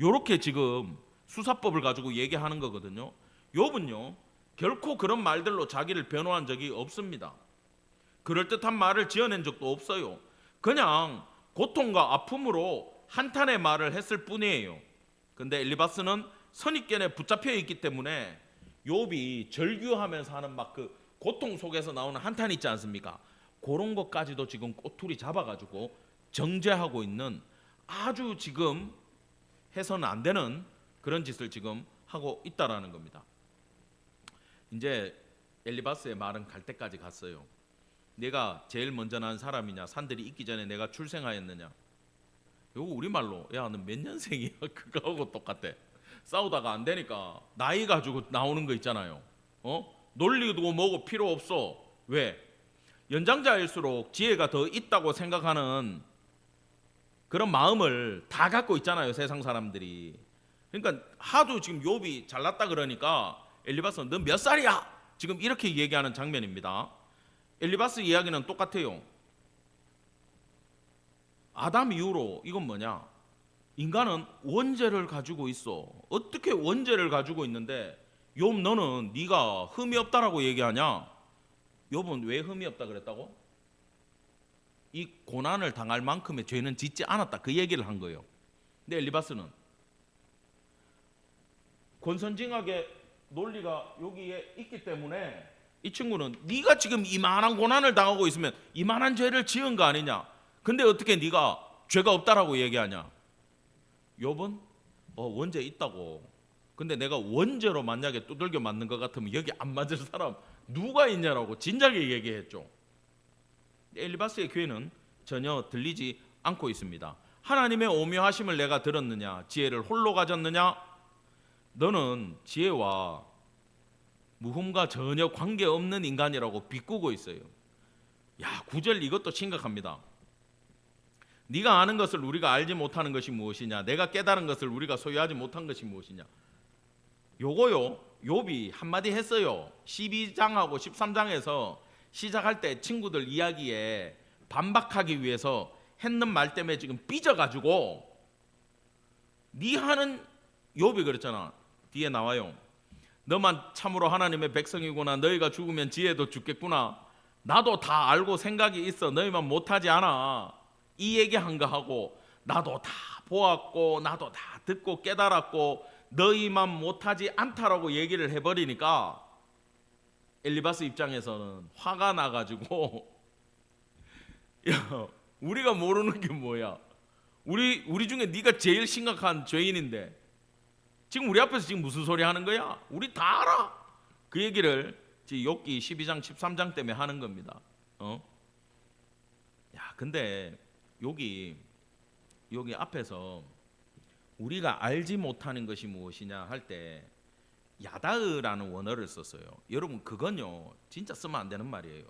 요렇게 지금 수사법을 가지고 얘기하는 거거든요. 욥은요 결코 그런 말들로 자기를 변호한 적이 없습니다. 그럴듯한 말을 지어낸 적도 없어요. 그냥 고통과 아픔으로 한탄의 말을 했을 뿐이에요. 근데 엘리바스는 선입견에 붙잡혀 있기 때문에 욥이 절규하면서 하는 막 그 고통 속에서 나오는 한탄 있지 않습니까? 그런 것까지도 지금 꼬투리 잡아가지고 정죄하고 있는, 아주 지금 해서는 안 되는 그런 짓을 지금 하고 있다라는 겁니다. 이제 엘리바스의 말은 갈 때까지 갔어요. 내가 제일 먼저 난 사람이냐, 산들이 있기 전에 내가 출생하였느냐. 요거 우리말로 야 너 몇 년생이야 그거하고 똑같아. 싸우다가 안 되니까 나이 가지고 나오는 거 있잖아요. 논리도 뭐고 필요 없어. 왜? 연장자일수록 지혜가 더 있다고 생각하는 그런 마음을 다 갖고 있잖아요, 세상 사람들이. 그러니까 하도 지금 욥이 잘났다 그러니까 엘리바스는 너 몇 살이야? 지금 이렇게 얘기하는 장면입니다. 엘리바스 이야기는 똑같아요. 아담 이후로 이건 뭐냐? 인간은 원죄를 가지고 있어. 어떻게 원죄를 가지고 있는데 욥 너는 네가 흠이 없다라고 얘기하냐? 욥은 왜 흠이 없다 그랬다고? 이 고난을 당할 만큼의 죄는 짓지 않았다, 그 얘기를 한 거예요. 근데 엘리바스는 권선징악의 논리가 여기에 있기 때문에 이 친구는 네가 지금 이만한 고난을 당하고 있으면 이만한 죄를 지은 거 아니냐? 근데 어떻게 네가 죄가 없다라고 얘기하냐? 욥은 원죄 있다고. 근데 내가 원죄로 만약에 두들겨 맞는 것 같으면 여기 안 맞을 사람 누가 있냐라고 진작에 얘기했죠. 엘리바스의 귀에는 전혀 들리지 않고 있습니다. 하나님의 오묘하심을 내가 들었느냐? 지혜를 홀로 가졌느냐? 너는 지혜와 무흠과 전혀 관계없는 인간이라고 비꼬고 있어요. 야, 9절 이것도 심각합니다. 네가 아는 것을 우리가 알지 못하는 것이 무엇이냐? 내가 깨달은 것을 우리가 소유하지 못한 것이 무엇이냐? 요거요, 욥이 한마디 했어요. 12장하고 13장에서 시작할 때 친구들 이야기에 반박하기 위해서 했는 말 때문에 지금 삐져가지고 네 하는 욥이 그랬잖아. 뒤에 나와요. 너만 참으로 하나님의 백성이구나. 너희가 죽으면 지혜도 죽겠구나. 나도 다 알고 생각이 있어. 너희만 못하지 않아. 이 얘기한 거 하고 나도 다 보았고 나도 다 듣고 깨달았고 너희만 못하지 않다라고 얘기를 해버리니까 엘리바스 입장에서는 화가 나가지고 야, 우리가 모르는 게 뭐야? 우리 중에 네가 제일 심각한 죄인인데 지금 우리 앞에서 지금 무슨 소리 하는 거야? 우리 다 알아. 그 얘기를 욥기 12장 13장 때문에 하는 겁니다. 야, 근데 여기 앞에서 우리가 알지 못하는 것이 무엇이냐 할 때 야다으라는 원어를 썼어요. 여러분 그건요 진짜 쓰면 안 되는 말이에요.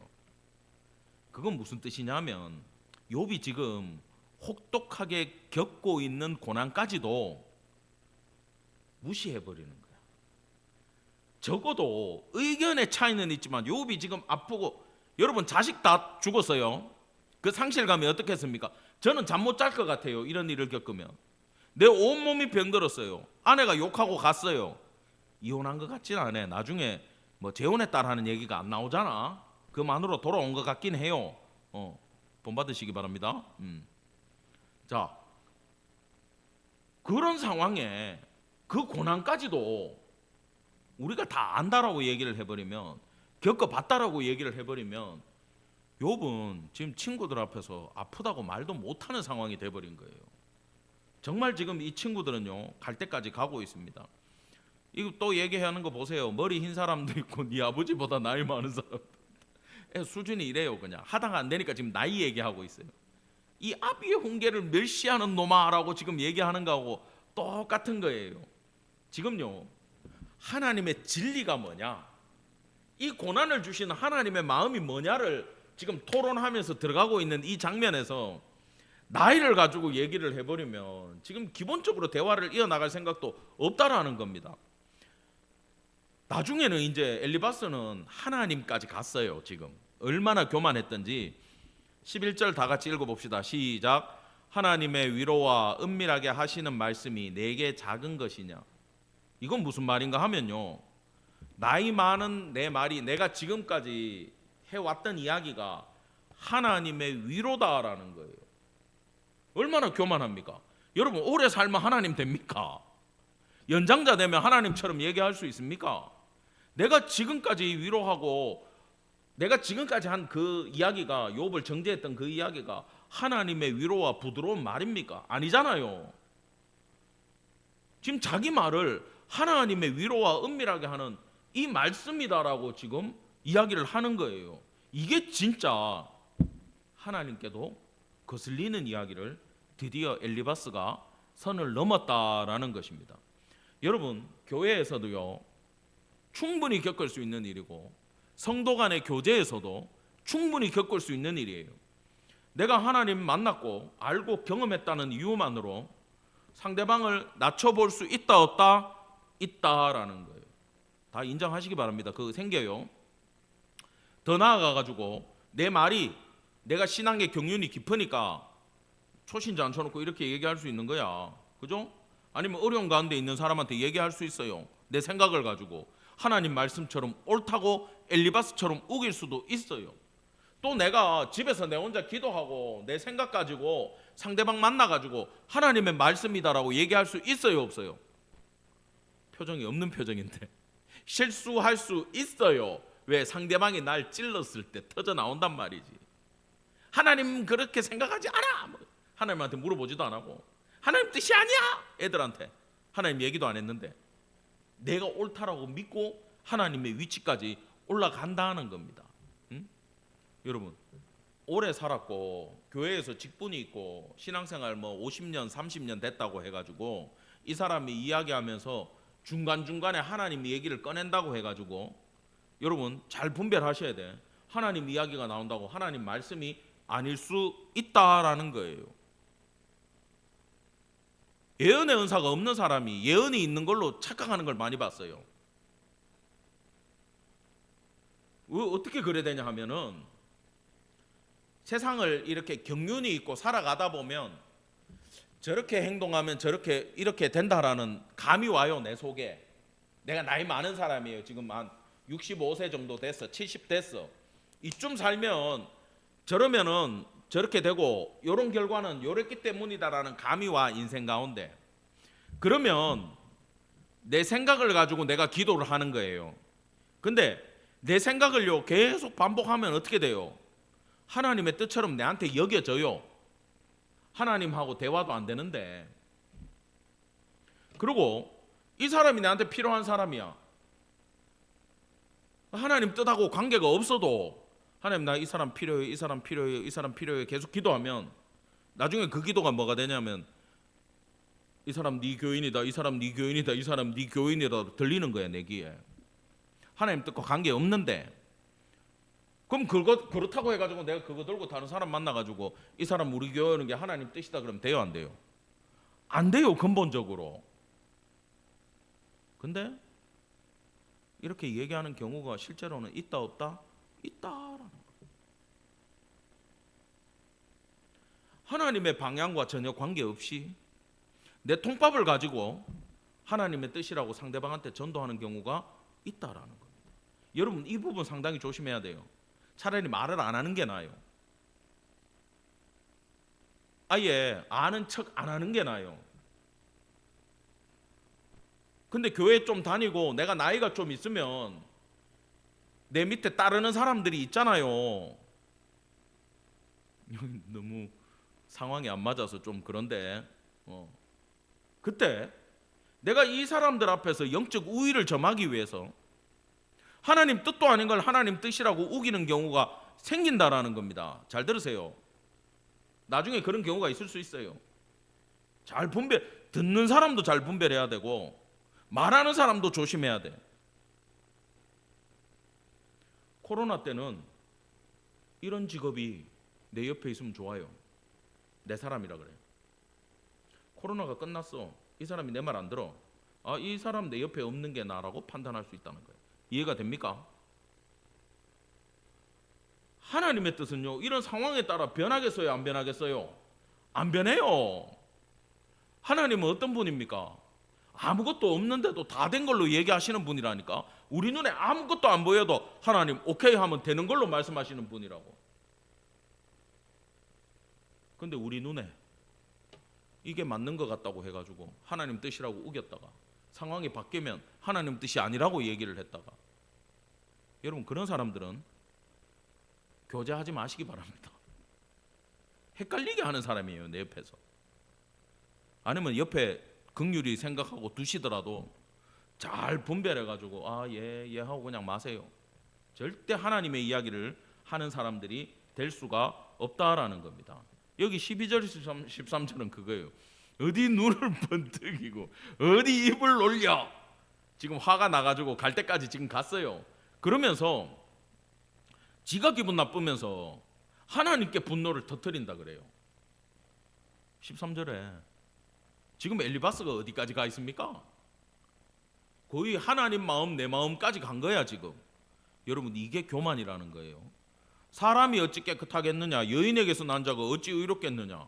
그건 무슨 뜻이냐면 욥이 지금 혹독하게 겪고 있는 고난까지도 무시해버리는 거야. 적어도 의견의 차이는 있지만 욥이 지금 아프고, 여러분 자식 다 죽었어요. 그 상실감이 어떻겠습니까? 저는 잠 못 잘 것 같아요. 이런 일을 겪으면 내 온몸이 병들었어요. 아내가 욕하고 갔어요. 이혼한 것 같진 않아. 나중에 뭐 재혼에 따라하는 얘기가 안 나오잖아. 그만으로 돌아온 것 같긴 해요. 본 받으시기 바랍니다. 자, 그런 상황에 그 고난까지도 우리가 다 안다라고 얘기를 해버리면, 겪어봤다라고 얘기를 해버리면 욥은 지금 친구들 앞에서 아프다고 말도 못하는 상황이 돼버린 거예요. 정말 지금 이 친구들은요 갈 때까지 가고 있습니다. 이거 또 얘기하는 거 보세요. 머리 흰 사람도 있고 네 아버지보다 나이 많은 사람도 수준이 이래요. 그냥 하다가 안 되니까 지금 나이 얘기하고 있어요. 이 아비의 훈계를 멸시하는 놈아라고 지금 얘기하는 거하고 똑같은 거예요. 지금요 하나님의 진리가 뭐냐, 이 고난을 주시는 하나님의 마음이 뭐냐를 지금 토론하면서 들어가고 있는 이 장면에서 나이를 가지고 얘기를 해버리면 지금 기본적으로 대화를 이어나갈 생각도 없다라는 겁니다. 나중에는 이제 엘리바스는 하나님까지 갔어요. 지금 얼마나 교만했던지 11절 다 같이 읽어봅시다. 시작. 하나님의 위로와 은밀하게 하시는 말씀이 내게 작은 것이냐? 이건 무슨 말인가 하면요, 나이 많은 내 말이, 내가 지금까지 해왔던 이야기가 하나님의 위로다라는 거예요. 얼마나 교만합니까? 여러분, 오래 살면 하나님 됩니까? 연장자 되면 하나님처럼 얘기할 수 있습니까? 내가 지금까지 위로하고 내가 지금까지 한 그 이야기가, 욥을 정죄했던 그 이야기가 하나님의 위로와 부드러운 말입니까? 아니잖아요. 지금 자기 말을 하나님의 위로와 은밀하게 하는 이 말씀이다라고 지금 이야기를 하는 거예요. 이게 진짜 하나님께도 거슬리는 이야기를 드디어 엘리바스가 선을 넘었다라는 것입니다. 여러분, 교회에서도요, 충분히 겪을 수 있는 일이고 성도 간의 교제에서도 충분히 겪을 수 있는 일이에요. 내가 하나님 만났고 알고 경험했다는 이유만으로 상대방을 낮춰볼 수 있다 없다? 있다라는 거예요. 다 인정하시기 바랍니다. 그거 생겨요. 더 나아가가지고 내 말이, 내가 신앙의 경륜이 깊으니까 초신자 앉혀놓고 이렇게 얘기할 수 있는 거야. 그죠? 아니면 어려운 가운데 있는 사람한테 얘기할 수 있어요. 내 생각을 가지고 하나님 말씀처럼 옳다고 엘리바스처럼 우길 수도 있어요. 또 내가 집에서 내 혼자 기도하고 내 생각 가지고 상대방 만나가지고 하나님의 말씀이다라고 얘기할 수 있어요 없어요? 표정이 없는 표정인데 실수할 수 있어요. 왜? 상대방이 날 찔렀을 때 터져 나온단 말이지. 하나님 그렇게 생각하지 않아. 하나님한테 물어보지도 안 하고 하나님 뜻이 아니야. 애들한테 하나님 얘기도 안 했는데 내가 옳다라고 믿고 하나님의 위치까지 올라간다는 겁니다. 응? 여러분, 오래 살았고 교회에서 직분이 있고 신앙생활 50년 30년 됐다고 해가지고 이 사람이 이야기하면서 중간중간에 하나님 얘기를 꺼낸다고 해가지고 여러분 잘 분별하셔야 돼. 하나님 이야기가 나온다고 하나님 말씀이 아닐 수 있다라는 거예요. 예언의 은사가 없는 사람이 예언이 있는 걸로 착각하는 걸 많이 봤어요. 어떻게 그래야 되냐 하면은 세상을 이렇게 경륜이 있고 살아가다 보면 저렇게 행동하면 저렇게 이렇게 된다라는 감이 와요. 내 속에. 내가 나이 많은 사람이에요. 지금 한 65세 정도 됐어. 70 됐어. 이쯤 살면 저러면은 저렇게 되고 이런 결과는 요랬기 때문이다라는 감이 와, 인생 가운데. 그러면 내 생각을 가지고 내가 기도를 하는 거예요. 근데 내 생각을요 계속 반복하면 어떻게 돼요? 하나님의 뜻처럼 내한테 여겨져요. 하나님하고 대화도 안 되는데. 그리고 이 사람이 나한테 필요한 사람이야. 하나님 뜻하고 관계가 없어도 하나님 나 이 사람 필요해, 이 사람 필요해, 이 사람 필요해 계속 기도하면 나중에 그 기도가 뭐가 되냐면 이 사람 네 교인이다, 이 사람 네 교인이다, 이 사람 네 교인이다 들리는 거야 내 귀에. 하나님 뜻과 관계 없는데. 그럼 그렇다고 해가지고 내가 그거 들고 다른 사람 만나가지고 이 사람 우리 교회 오는 게 하나님 뜻이다 그러면 돼요 안 돼요? 안 돼요 근본적으로. 근데 이렇게 얘기하는 경우가 실제로는 있다 없다? 있다라는 거예요. 하나님의 방향과 전혀 관계없이 내 통밥을 가지고 하나님의 뜻이라고 상대방한테 전도하는 경우가 있다라는 겁니다. 여러분 이 부분 상당히 조심해야 돼요. 차라리 말을 안 하는 게 나아요. 아예 아는 척 안 하는 게 나아요. 근데 교회 좀 다니고 내가 나이가 좀 있으면 내 밑에 따르는 사람들이 있잖아요. 너무 상황이 안 맞아서 좀 그런데 그때 내가 이 사람들 앞에서 영적 우위를 점하기 위해서 하나님 뜻도 아닌 걸 하나님 뜻이라고 우기는 경우가 생긴다라는 겁니다. 잘 들으세요. 나중에 그런 경우가 있을 수 있어요. 잘 듣는 사람도 잘 분별해야 되고 말하는 사람도 조심해야 돼. 코로나 때는 이런 직업이 내 옆에 있으면 좋아요. 내 사람이라 그래. 코로나가 끝났어. 이 사람이 내 말 안 들어. 이 사람 내 옆에 없는 게 나라고 판단할 수 있다는 거예요. 이해가 됩니까? 하나님의 뜻은요 이런 상황에 따라 변하겠어요 안 변하겠어요? 안 변해요. 하나님은 어떤 분입니까? 아무것도 없는데도 다 된 걸로 얘기하시는 분이라니까. 우리 눈에 아무것도 안 보여도 하나님 오케이 하면 되는 걸로 말씀하시는 분이라고. 근데 우리 눈에 이게 맞는 것 같다고 해가지고 하나님 뜻이라고 우겼다가 상황이 바뀌면 하나님 뜻이 아니라고 얘기를 했다가, 여러분 그런 사람들은 교제하지 마시기 바랍니다. 헷갈리게 하는 사람이에요, 내 옆에서. 아니면 옆에 긍휼히 생각하고 두시더라도 잘 분별해가지고 예 하고 그냥 마세요. 절대 하나님의 이야기를 하는 사람들이 될 수가 없다라는 겁니다. 여기 12절 13절은 그거예요. 어디 눈을 번뜩이고 어디 입을 놀려. 지금 화가 나가지고 갈 때까지 지금 갔어요. 그러면서 지가 기분 나쁘면서 하나님께 분노를 터뜨린다 그래요. 13절에 지금 엘리바스가 어디까지 가 있습니까? 거의 하나님 마음 내 마음까지 간 거야 지금. 여러분 이게 교만이라는 거예요. 사람이 어찌 깨끗하겠느냐, 여인에게서 난 자가 어찌 의롭겠느냐,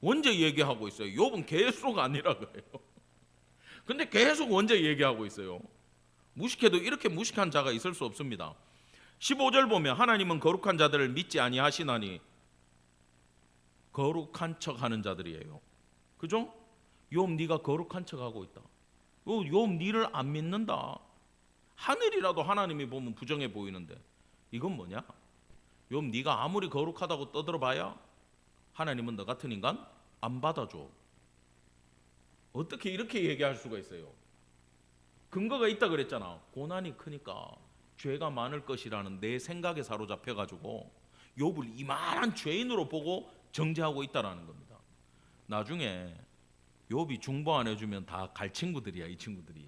원죄 얘기하고 있어요. 욥은 계속 아니라 그래요. 근데 계속 원죄 얘기하고 있어요. 무식해도 이렇게 무식한 자가 있을 수 없습니다. 15절 보면 하나님은 거룩한 자들을 믿지 아니하시나니, 거룩한 척하는 자들이에요. 그죠? 욥 네가 거룩한 척하고 있다. 욥 니를 안 믿는다. 하늘이라도 하나님이 보면 부정해 보이는데 이건 뭐냐? 욥 네가 아무리 거룩하다고 떠들어봐야 하나님은 너 같은 인간 안 받아줘. 어떻게 이렇게 얘기할 수가 있어요? 근거가 있다 그랬잖아. 고난이 크니까 죄가 많을 것이라는 내 생각에 사로잡혀가지고 욥을 이만한 죄인으로 보고 정죄하고 있다라는 겁니다. 나중에 욥이 중보 안 해주면 다 갈 친구들이야. 이 친구들이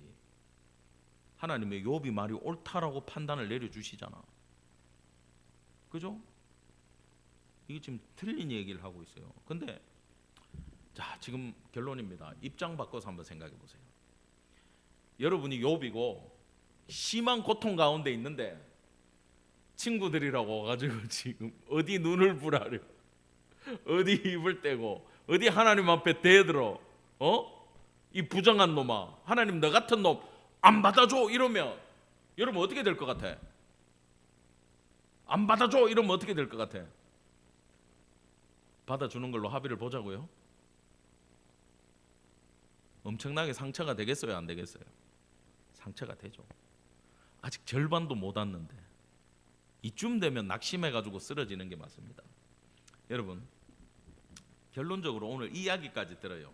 하나님의 욥이 말이 옳다라고 판단을 내려주시잖아. 그죠? 이게 지금 틀린 얘기를 하고 있어요. 근데 자, 지금 결론입니다. 입장 바꿔서 한번 생각해 보세요. 여러분이 욥이고 심한 고통 가운데 있는데 친구들이라고 와가지고 지금 어디 눈을 부라려, 어디 입을 떼고, 어디 하나님 앞에 대들어, 이 부정한 놈아, 하나님 너 같은 놈 안 받아줘 이러면 여러분 어떻게 될 것 같아? 안 받아줘 이러면 어떻게 될 것 같아? 받아주는 걸로 합의를 보자고요? 엄청나게 상처가 되겠어요, 안 되겠어요? 상처가 되죠. 아직 절반도 못 왔는데 이쯤 되면 낙심해가지고 쓰러지는 게 맞습니다. 여러분 결론적으로 오늘 이 이야기까지 들어요.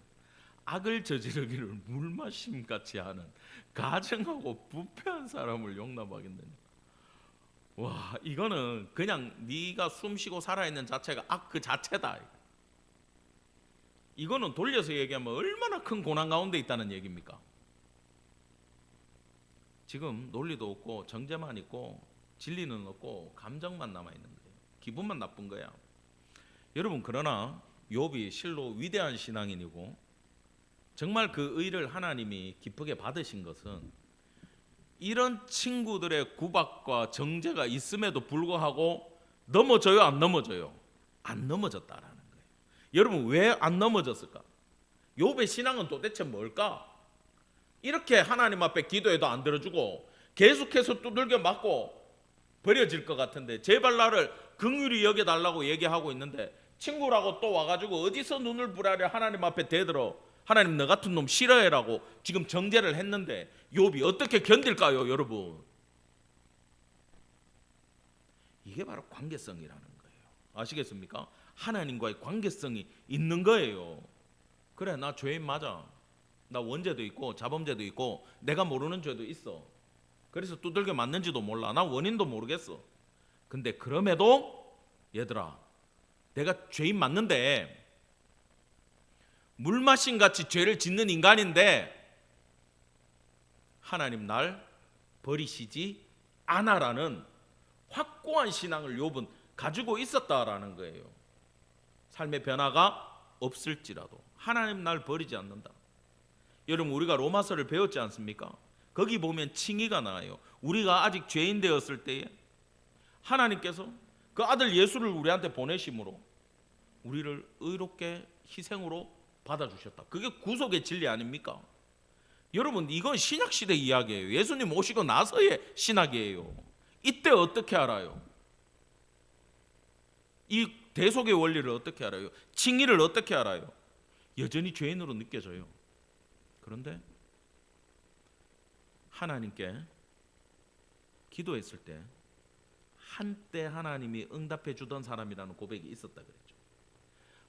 악을 저지르기를 물마심같이 하는 가증하고 부패한 사람을 용납하겠느냐. 와, 이거는 그냥 네가 숨쉬고 살아있는 자체가 악 그 자체다. 이거는 돌려서 얘기하면 얼마나 큰 고난 가운데 있다는 얘기입니까? 지금 논리도 없고 정죄만 있고 진리는 없고 감정만 남아있는 거예요. 기분만 나쁜 거야. 여러분 그러나 욥이 실로 위대한 신앙인이고 정말 그 의를 하나님이 기쁘게 받으신 것은 이런 친구들의 구박과 정죄가 있음에도 불구하고 넘어져요, 안 넘어져요? 안 넘어졌다라는 거예요. 여러분 왜 안 넘어졌을까? 욥의 신앙은 도대체 뭘까? 이렇게 하나님 앞에 기도해도 안 들어주고 계속해서 두들겨 맞고 버려질 것 같은데 제발 나를 긍휼히 여겨달라고 얘기하고 있는데 친구라고 또 와가지고 어디서 눈을 부라려 하나님 앞에 대들어 하나님 너 같은 놈 싫어해라고 지금 정죄를 했는데 욥이 어떻게 견딜까요, 여러분? 이게 바로 관계성이라는 거예요. 아시겠습니까? 하나님과의 관계성이 있는 거예요. 그래, 나 죄인 맞아. 나 원죄도 있고 자범죄도 있고 내가 모르는 죄도 있어. 그래서 두들겨 맞는지도 몰라. 나 원인도 모르겠어. 근데 그럼에도 얘들아, 내가 죄인 맞는데 물마신같이 죄를 짓는 인간인데 하나님 날 버리시지 않아라는 확고한 신앙을 욥은 가지고 있었다라는 거예요. 삶의 변화가 없을지라도 하나님 날 버리지 않는다. 여러분 우리가 로마서를 배웠지 않습니까? 거기 보면 칭의가 나와요. 우리가 아직 죄인 되었을 때에 하나님께서 그 아들 예수를 우리한테 보내심으로 우리를 의롭게 희생으로 받아주셨다. 그게 구속의 진리 아닙니까? 여러분, 이건 신약시대 이야기예요. 예수님 오시고 나서의 신학이에요. 이때 어떻게 알아요? 이 대속의 원리를 어떻게 알아요? 칭의를 어떻게 알아요? 여전히 죄인으로 느껴져요. 그런데 하나님께 기도했을 때 한때 하나님이 응답해 주던 사람이라는 고백이 있었다 그랬죠.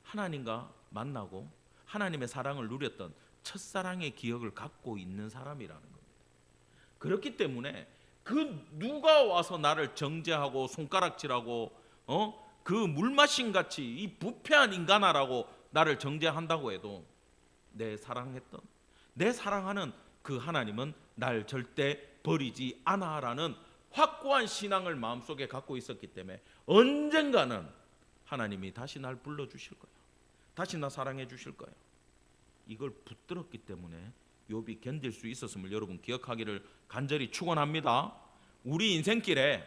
하나님과 만나고 하나님의 사랑을 누렸던 첫사랑의 기억을 갖고 있는 사람이라는 겁니다. 그렇기 때문에 그 누가 와서 나를 정죄하고 손가락질하고 그 물마신 같이 이 부패한 인간아라고 나를 정죄한다고 해도 내 사랑했던, 내 사랑하는 그 하나님은 날 절대 버리지 않아라는 확고한 신앙을 마음속에 갖고 있었기 때문에 언젠가는 하나님이 다시 날 불러주실 거야. 다시 나 사랑해 주실 거야. 이걸 붙들었기 때문에 욥이 견딜 수 있었음을 여러분 기억하기를 간절히 축원합니다. 우리 인생길에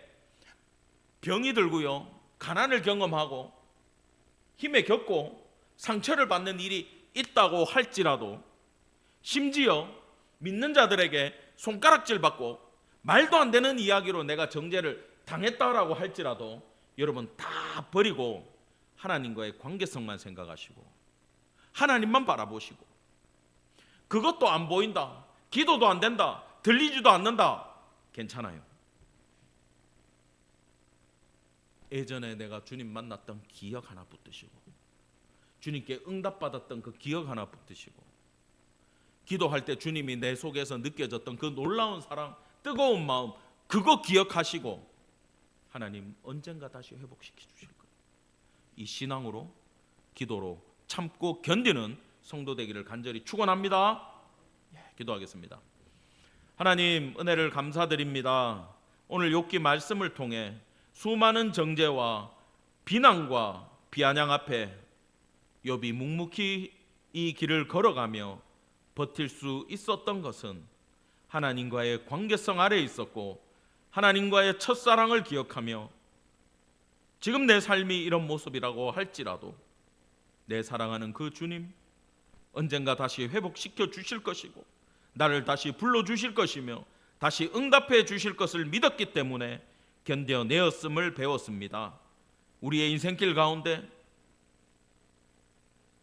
병이 들고요, 가난을 경험하고 힘에 겪고 상처를 받는 일이 있다고 할지라도, 심지어 믿는 자들에게 손가락질 받고 말도 안 되는 이야기로 내가 정죄를 당했다라고 할지라도 여러분 다 버리고 하나님과의 관계성만 생각하시고 하나님만 바라보시고, 그것도 안 보인다, 기도도 안 된다, 들리지도 않는다, 괜찮아요. 예전에 내가 주님 만났던 기억 하나 붙드시고 주님께 응답받았던 그 기억 하나 붙드시고, 기도할 때 주님이 내 속에서 느껴졌던 그 놀라운 사랑, 뜨거운 마음, 그거 기억하시고 하나님 언젠가 다시 회복시켜 주실 거예요. 이 신앙으로, 기도로 참고 견디는 성도 되기를 간절히 축원합니다. 기도하겠습니다. 하나님, 은혜를 감사드립니다. 오늘 욥기 말씀을 통해 수많은 정죄와 비난과 비아냥 앞에 욥이 묵묵히 이 길을 걸어가며 버틸 수 있었던 것은 하나님과의 관계성 아래에 있었고, 하나님과의 첫사랑을 기억하며 지금 내 삶이 이런 모습이라고 할지라도 내 사랑하는 그 주님 언젠가 다시 회복시켜 주실 것이고 나를 다시 불러주실 것이며 다시 응답해 주실 것을 믿었기 때문에 견뎌내었음을 배웠습니다. 우리의 인생길 가운데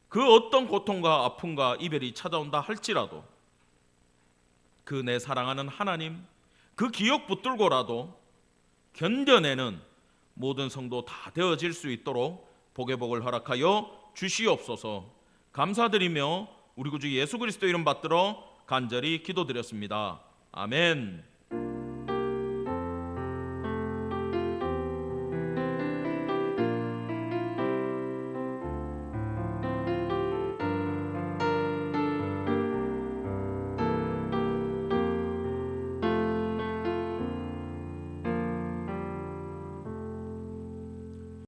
그 어떤 고통과 아픔과 이별이 찾아온다 할지라도 그 내 사랑하는 하나님, 그 기억 붙들고라도 견뎌내는 모든 성도 다 되어질 수 있도록 복의 복을 허락하여 주시옵소서. 감사드리며 우리 구주 예수 그리스도 이름 받들어 간절히 기도드렸습니다. 아멘.